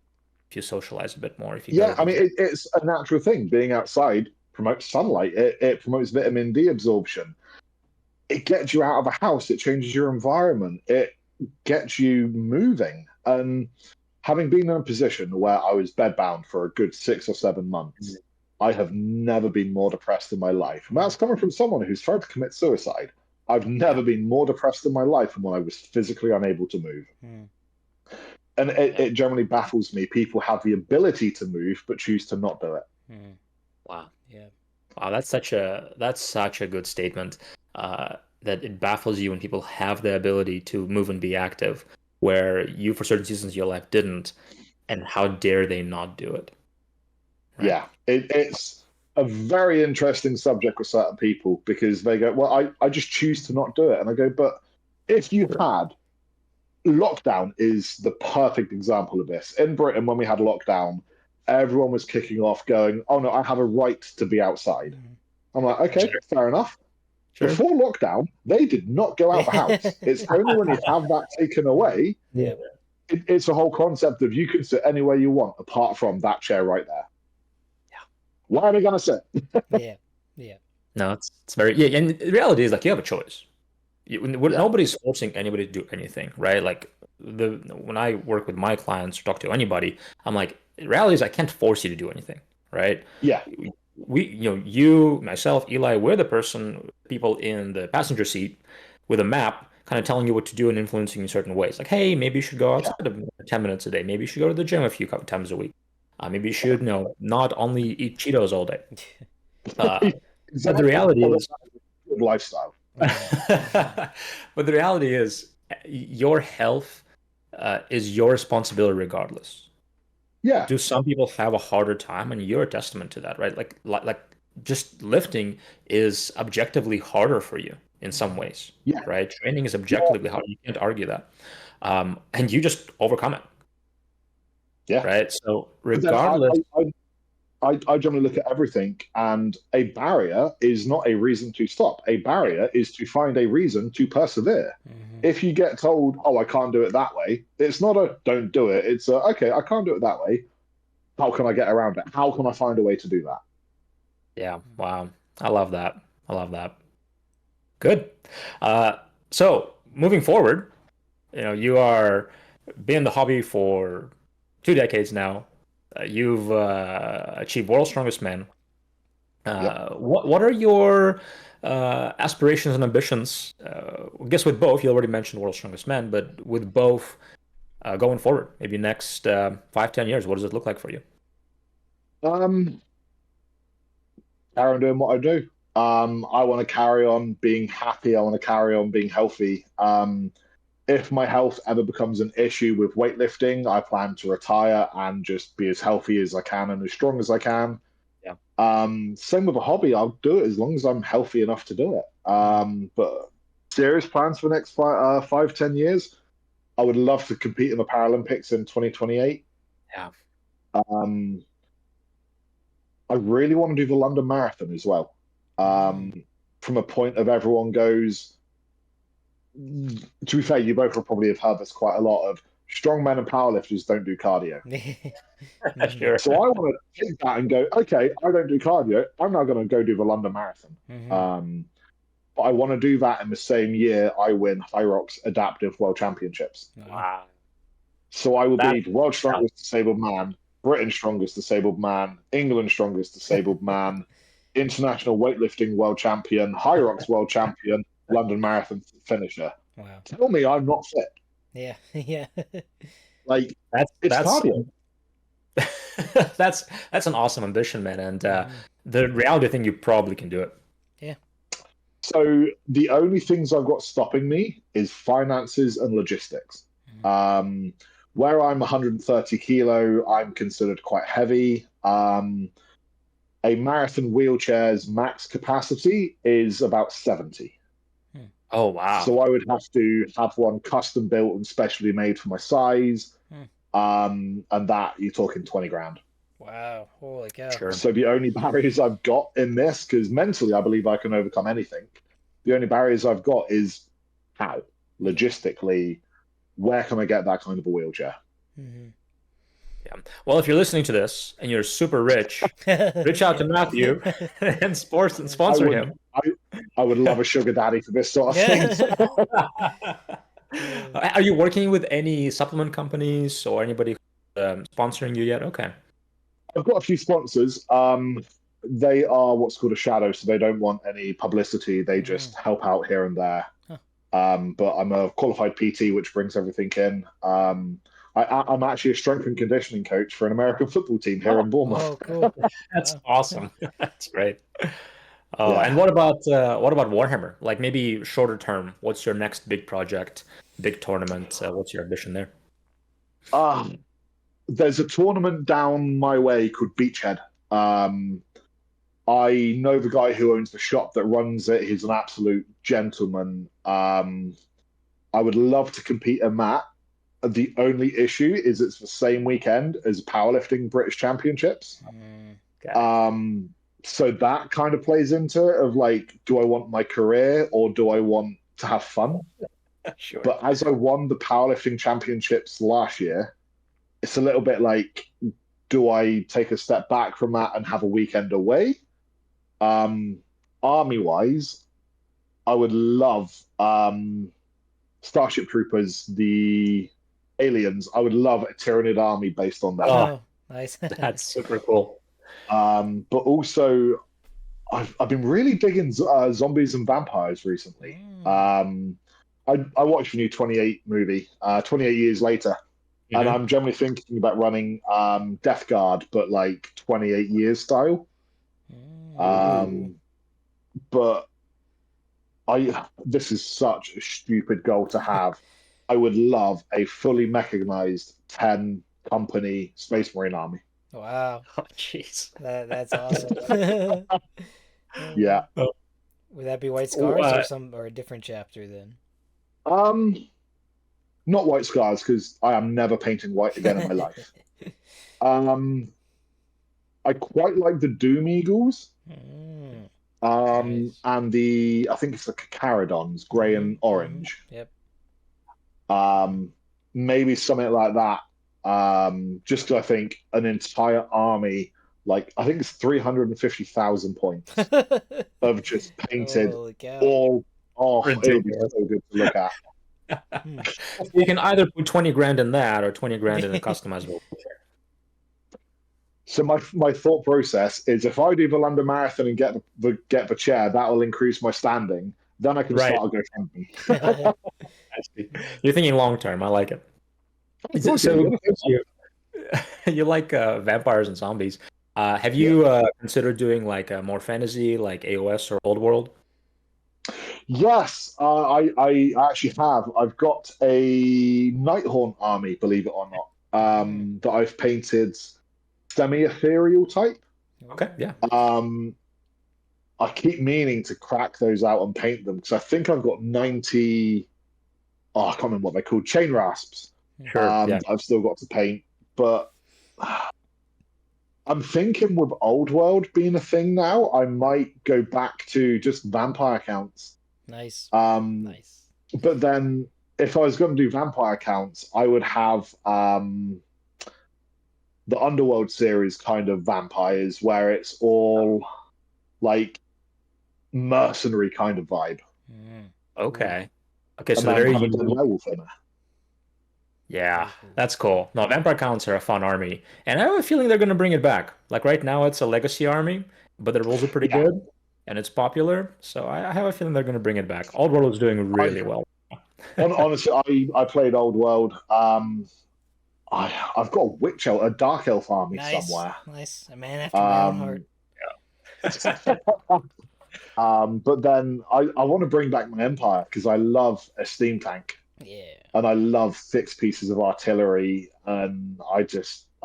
Speaker 1: if you socialize a bit more, if you go
Speaker 2: Yeah.
Speaker 1: to
Speaker 2: I
Speaker 1: the
Speaker 2: mean,
Speaker 1: gym.
Speaker 2: it's a natural thing. Being outside promotes sunlight, it promotes vitamin D absorption. It gets you out of the house, it changes your environment, it gets you moving. And having been in a position where I was bedbound for a good 6 or 7 months, I have never been more depressed in my life. And that's coming from someone who's tried to commit suicide. I've
Speaker 1: Yeah.
Speaker 2: never been more depressed in my life than when I was physically unable to move. And
Speaker 1: Yeah.
Speaker 2: it generally baffles me. People have the ability to move, but choose to not do it.
Speaker 1: Wow.
Speaker 3: Yeah.
Speaker 1: Wow, that's such a good statement. That it baffles you when people have the ability to move and be active, where you, for certain seasons of your life, didn't, and how dare they not do it, right?
Speaker 2: Yeah, it's a very interesting subject with certain people because they go, well, I just choose to not do it. And I go, but if you
Speaker 1: Sure.
Speaker 2: had lockdown is the perfect example of this. In Britain, when we had lockdown, everyone was kicking off going, oh no, I have a right to be outside. I'm like, okay,
Speaker 1: Sure.
Speaker 2: fair enough.
Speaker 1: Sure.
Speaker 2: Before lockdown, they did not go out the house. It's only when you have that taken away,
Speaker 3: Yeah.
Speaker 2: it's a whole concept of you can sit anywhere you want apart from that chair right there.
Speaker 1: Yeah.
Speaker 2: Why are they going to sit?
Speaker 3: Yeah. Yeah.
Speaker 1: No, it's very yeah. And the reality is like you have a choice.
Speaker 2: Yeah,
Speaker 1: Nobody's forcing anybody to do anything, right? Like when I work with my clients or talk to anybody, I'm like, the reality is I can't force you to do anything, right?
Speaker 2: yeah,
Speaker 1: You, myself, Eli, we're the people in the passenger seat with a map, kind of telling you what to do and influencing you in certain ways. Like, hey, maybe you should go
Speaker 2: yeah.
Speaker 1: outside of 10 minutes a day. Maybe you should go to the gym a few times a week. Maybe you should, not only eat Cheetos all day. But the
Speaker 2: Exactly.
Speaker 1: reality
Speaker 2: Although
Speaker 1: is,
Speaker 2: that's a good lifestyle.
Speaker 3: Mm-hmm. Mm-hmm.
Speaker 1: but the reality is, your health is your responsibility regardless.
Speaker 2: Yeah,
Speaker 1: Do some people have a harder time? And you're a testament to that, right? Like just lifting is objectively harder for you in some ways,
Speaker 2: yeah,
Speaker 1: right? Training is
Speaker 2: yeah,
Speaker 1: objectively hard. You can't argue that. And you just overcome it,
Speaker 2: yeah.
Speaker 1: right? So
Speaker 2: But then
Speaker 1: regardless,
Speaker 2: I generally look at everything, and a barrier is not a reason to stop. A
Speaker 1: yeah,
Speaker 2: barrier is to find a reason to persevere.
Speaker 3: Mm-hmm.
Speaker 2: If you get told, "Oh, I can't do it that way," it's not a "don't do it." It's a "Okay, I can't do it that way. How can I get around it? How can I find a way to do that?"
Speaker 1: yeah, wow. I love that. I love that. Good. Uh, so moving forward, you are been in the hobby for 2 decades now. You've achieved World's Strongest Man.
Speaker 2: Yep.
Speaker 1: What are your aspirations and ambitions? I guess with both, you already mentioned World's Strongest Man, but with both going forward, maybe next 5, 10 years, what does it look like for you?
Speaker 2: Um, Carry on doing what I do. I want to carry on being happy. I want to carry on being healthy. If my health ever becomes an issue with weightlifting, I plan to retire and just be as healthy as I can and as strong as I can.
Speaker 1: Yeah.
Speaker 2: Same with a hobby. I'll do it as long as I'm healthy enough to do it.
Speaker 3: Mm-hmm.
Speaker 2: But serious plans for the next 5, 10 years. I would love to compete in the Paralympics in 2028.
Speaker 1: Yeah.
Speaker 2: Um, I really want to do the London Marathon as well.
Speaker 3: Mm-hmm.
Speaker 2: From a point of everyone goes, to be fair, you both will probably have heard this quite a lot of strongmen and powerlifters don't do cardio.
Speaker 3: Mm-hmm.
Speaker 1: Sure.
Speaker 2: So I want to take that and go, okay, I don't do cardio. I'm now going to go do the London Marathon.
Speaker 3: Mm-hmm.
Speaker 2: But I want to do that in the same year I win High Rocks Adaptive World Championships.
Speaker 3: Wow.
Speaker 1: Wow.
Speaker 2: So I will
Speaker 1: That
Speaker 2: be the world's strongest disabled man, Britain's strongest disabled man, England's strongest disabled man, international weightlifting world champion, High Rocks world champion, London Marathon finisher.
Speaker 3: Wow.
Speaker 2: Tell me I'm not fit.
Speaker 3: Yeah. Yeah.
Speaker 2: Like, it's
Speaker 1: that's
Speaker 2: cardio.
Speaker 1: that's an awesome ambition, man. And
Speaker 3: Mm-hmm.
Speaker 1: the reality thing, you probably can do it.
Speaker 3: Yeah.
Speaker 2: So the only things I've got stopping me is finances and logistics.
Speaker 3: Mm-hmm.
Speaker 2: Where I'm 130 kilo, I'm considered quite heavy. A marathon wheelchair's max capacity is about 70.
Speaker 1: Oh, wow.
Speaker 2: So I would have to have one custom built and specially made for my size.
Speaker 3: Hmm.
Speaker 2: And that you're talking 20 grand.
Speaker 3: Wow. Holy cow.
Speaker 1: Sure.
Speaker 2: So the only barriers I've got in this, because mentally I believe I can overcome anything. The only barriers I've got is how, logistically, where can I get that kind of a wheelchair?
Speaker 3: Mm-hmm.
Speaker 1: Yeah. Well, if you're listening to this and you're super rich, reach out to Matthew and
Speaker 2: I
Speaker 1: sponsor
Speaker 2: would,
Speaker 1: him.
Speaker 2: I would love a sugar daddy for this sort of thing.
Speaker 1: Are you working with any supplement companies or anybody sponsoring you yet? Okay.
Speaker 2: I've got a few sponsors. They are what's called a shadow, so they don't want any publicity. They just help out here and there.
Speaker 3: Huh.
Speaker 2: But I'm a qualified PT, which brings everything in. I'm actually a strength and conditioning coach for an American football team here in Bournemouth.
Speaker 3: Oh, cool.
Speaker 1: That's
Speaker 3: Wow.
Speaker 1: awesome. That's great. Oh, and
Speaker 2: Yeah.
Speaker 1: what about Warhammer? Like maybe shorter term, what's your next big project, big tournament? What's your ambition there?
Speaker 2: There's a tournament down my way called Beachhead. I know the guy who owns the shop that runs it. He's an absolute gentleman. I would love to compete in that. The only issue is it's the same weekend as powerlifting British Championships.
Speaker 3: Mm.
Speaker 1: Okay.
Speaker 2: So that kind of plays into it of like, do I want my career or do I want to have fun?
Speaker 1: Sure.
Speaker 2: But as I won the powerlifting championships last year, it's a little bit like, do I take a step back from that and have a weekend away? army wise, I would love Starship Troopers, the aliens. I would love a Tyranid army based on them.
Speaker 1: Oh.
Speaker 3: Oh, nice.
Speaker 1: That's super cool.
Speaker 2: But also, I've been really digging zombies and vampires recently. I watched the new 28 movie, 28 years later, and
Speaker 1: Mhm.
Speaker 2: I'm generally thinking about running Death Guard, but like 28 years style.
Speaker 3: Mm.
Speaker 2: But this is such a stupid goal to have. I would love a fully mechanized 10 company Space Marine army.
Speaker 3: Wow,
Speaker 1: Oh, jeez.
Speaker 3: that's awesome.
Speaker 2: Yeah.
Speaker 3: Would that be White
Speaker 1: Oh,
Speaker 3: Scars or a different chapter then?
Speaker 2: Um, Not White Scars because I am never painting white again in my life. Um, I quite like the Doom Eagles.
Speaker 3: Mm, nice.
Speaker 2: And I think it's the Cacarodons, grey and orange.
Speaker 3: Yep.
Speaker 2: Maybe something like that. Just I think an entire army, like I think it's 350,000 points of just painted
Speaker 3: Holy cow.
Speaker 2: all. Oh, it would be
Speaker 1: Ridiculous.
Speaker 2: so good to look at.
Speaker 3: Hmm.
Speaker 1: You can either put 20 grand in that or 20 grand in a customizable.
Speaker 2: So my thought process is if I do the London Marathon and get the chair, that will increase my standing. Then I can
Speaker 1: Right.
Speaker 2: start a GoFundMe.
Speaker 1: I see. You're thinking long term. I like it.
Speaker 2: Of course
Speaker 1: So
Speaker 2: it is.
Speaker 1: you like vampires and zombies. Have you considered doing like more fantasy, like AOS or Old World?
Speaker 2: Yes, I actually have. I've got a Nighthaunt army, believe it or not, that I've painted semi-ethereal type.
Speaker 1: Okay, yeah.
Speaker 2: I keep meaning to crack those out and paint them because I think I've got 90. Oh, I can't remember what they're called. Chain rasps.
Speaker 1: Sure. Yeah.
Speaker 2: I've still got to paint, but I'm thinking with Old World being a thing now, I might go back to just vampire counts.
Speaker 3: Nice.
Speaker 2: Um,
Speaker 3: Nice.
Speaker 2: But then if I was going to do vampire counts, I would have the Underworld series kind of vampires where it's all like mercenary kind of vibe.
Speaker 1: Okay. Okay,
Speaker 2: And
Speaker 1: so
Speaker 2: then
Speaker 1: they're very
Speaker 2: have a
Speaker 1: unique.
Speaker 2: werewolf in there.
Speaker 1: Yeah, that's cool. No, vampire counts are a fun army, and I have a feeling they're going to bring it back. Like right now, it's a legacy army, but the rules are pretty
Speaker 2: Yeah.
Speaker 1: good, and it's popular. So I have a feeling they're going to bring it back. Old World is doing really well.
Speaker 2: Honestly, I played Old World. I've got a witch elf, a dark elf army
Speaker 3: Nice.
Speaker 2: somewhere.
Speaker 3: Nice. A man after my own heart.
Speaker 2: But then I want to bring back my Empire because I love a steam tank.
Speaker 3: Yeah.
Speaker 2: And I love fixed pieces of artillery, and I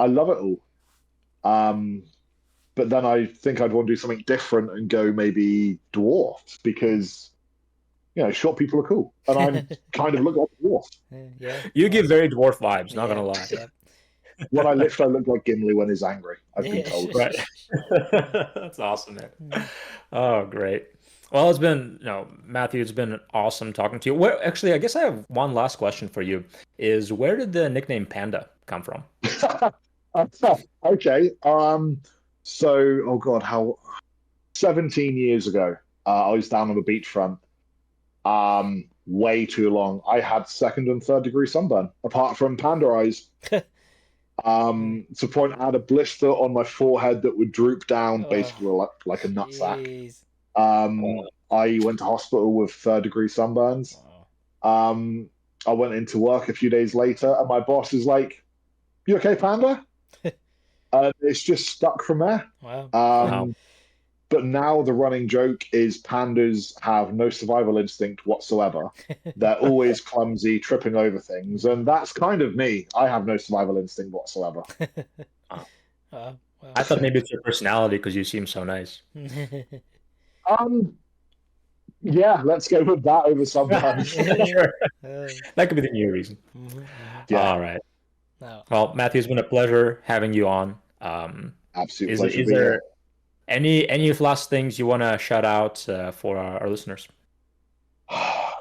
Speaker 2: love it all. But then I think I'd want to do something different and go maybe dwarfs because short people are cool, and I'm kind of look like a dwarf.
Speaker 3: Yeah.
Speaker 1: You give very dwarf vibes, not gonna lie.
Speaker 3: Yep.
Speaker 2: When I lift, I look like Gimli when he's angry. I've been told.
Speaker 1: Right. That's awesome, man. Oh, great. Well, it's been, Matthew, it's been awesome talking to you. Actually, I guess I have one last question for you. Where did the nickname Panda come from?
Speaker 2: Okay. So, oh God, 17 years ago, I was down on the beachfront. Way too long. I had second and third degree sunburn, apart from panda eyes. To the point I had a blister on my forehead that would droop down, basically like a nutsack. I went to hospital with third degree sunburns. I went into work a few days later, and my boss is like, "You okay, Panda?" And it's just stuck from there.
Speaker 3: Wow.
Speaker 1: Wow.
Speaker 2: But now the running joke is pandas have no survival instinct whatsoever. They're always clumsy, tripping over things, and that's kind of me. I have no survival instinct whatsoever.
Speaker 3: Wow.
Speaker 1: I thought maybe it's your personality because you seem so nice.
Speaker 2: Yeah, let's go with that over sunburns.
Speaker 1: Sure. That could be the new reason.
Speaker 2: Yeah.
Speaker 1: All right.
Speaker 3: No.
Speaker 1: Well, Matthew, it's been a pleasure having you on.
Speaker 2: Absolute
Speaker 1: Is
Speaker 2: pleasure.
Speaker 1: there any last things you want to shout out for our listeners?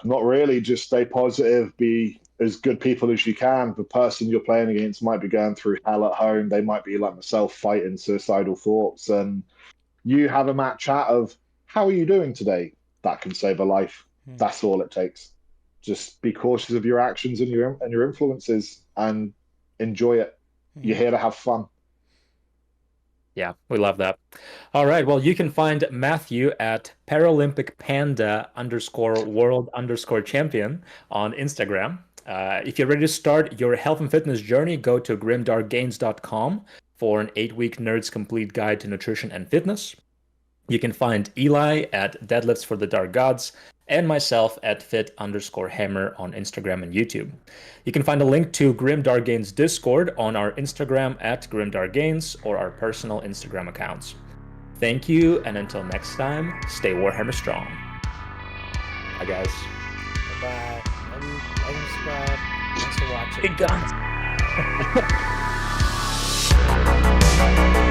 Speaker 2: Not really. Just stay positive. Be as good people as you can. The person you're playing against might be going through hell at home. They might be like myself, fighting suicidal thoughts, and you have a match out of how are you doing today? That can save a life.
Speaker 3: Hmm.
Speaker 2: That's all it takes. Just be cautious of your actions and your influences, and enjoy it. You're
Speaker 3: Hmm.
Speaker 2: here to have fun.
Speaker 1: Yeah, we love that. All right. Well, you can find Matthew at Paralympic Panda _world_champion on Instagram. If you're ready to start your health and fitness journey, go to grimdarkgains.com for an 8-week Nerds Complete Guide to Nutrition and Fitness. You can find Eli at Deadlifts for the Dark Gods and myself at fit_hammer on Instagram and YouTube. You can find a link to Grim Dark Gains Discord on our Instagram at Grim Dark Gains or our personal Instagram accounts. Thank you, and until next time, stay Warhammer strong. Bye, guys.
Speaker 3: Bye-bye. Love you. Like and subscribe. Thanks for watching.
Speaker 1: Big guns.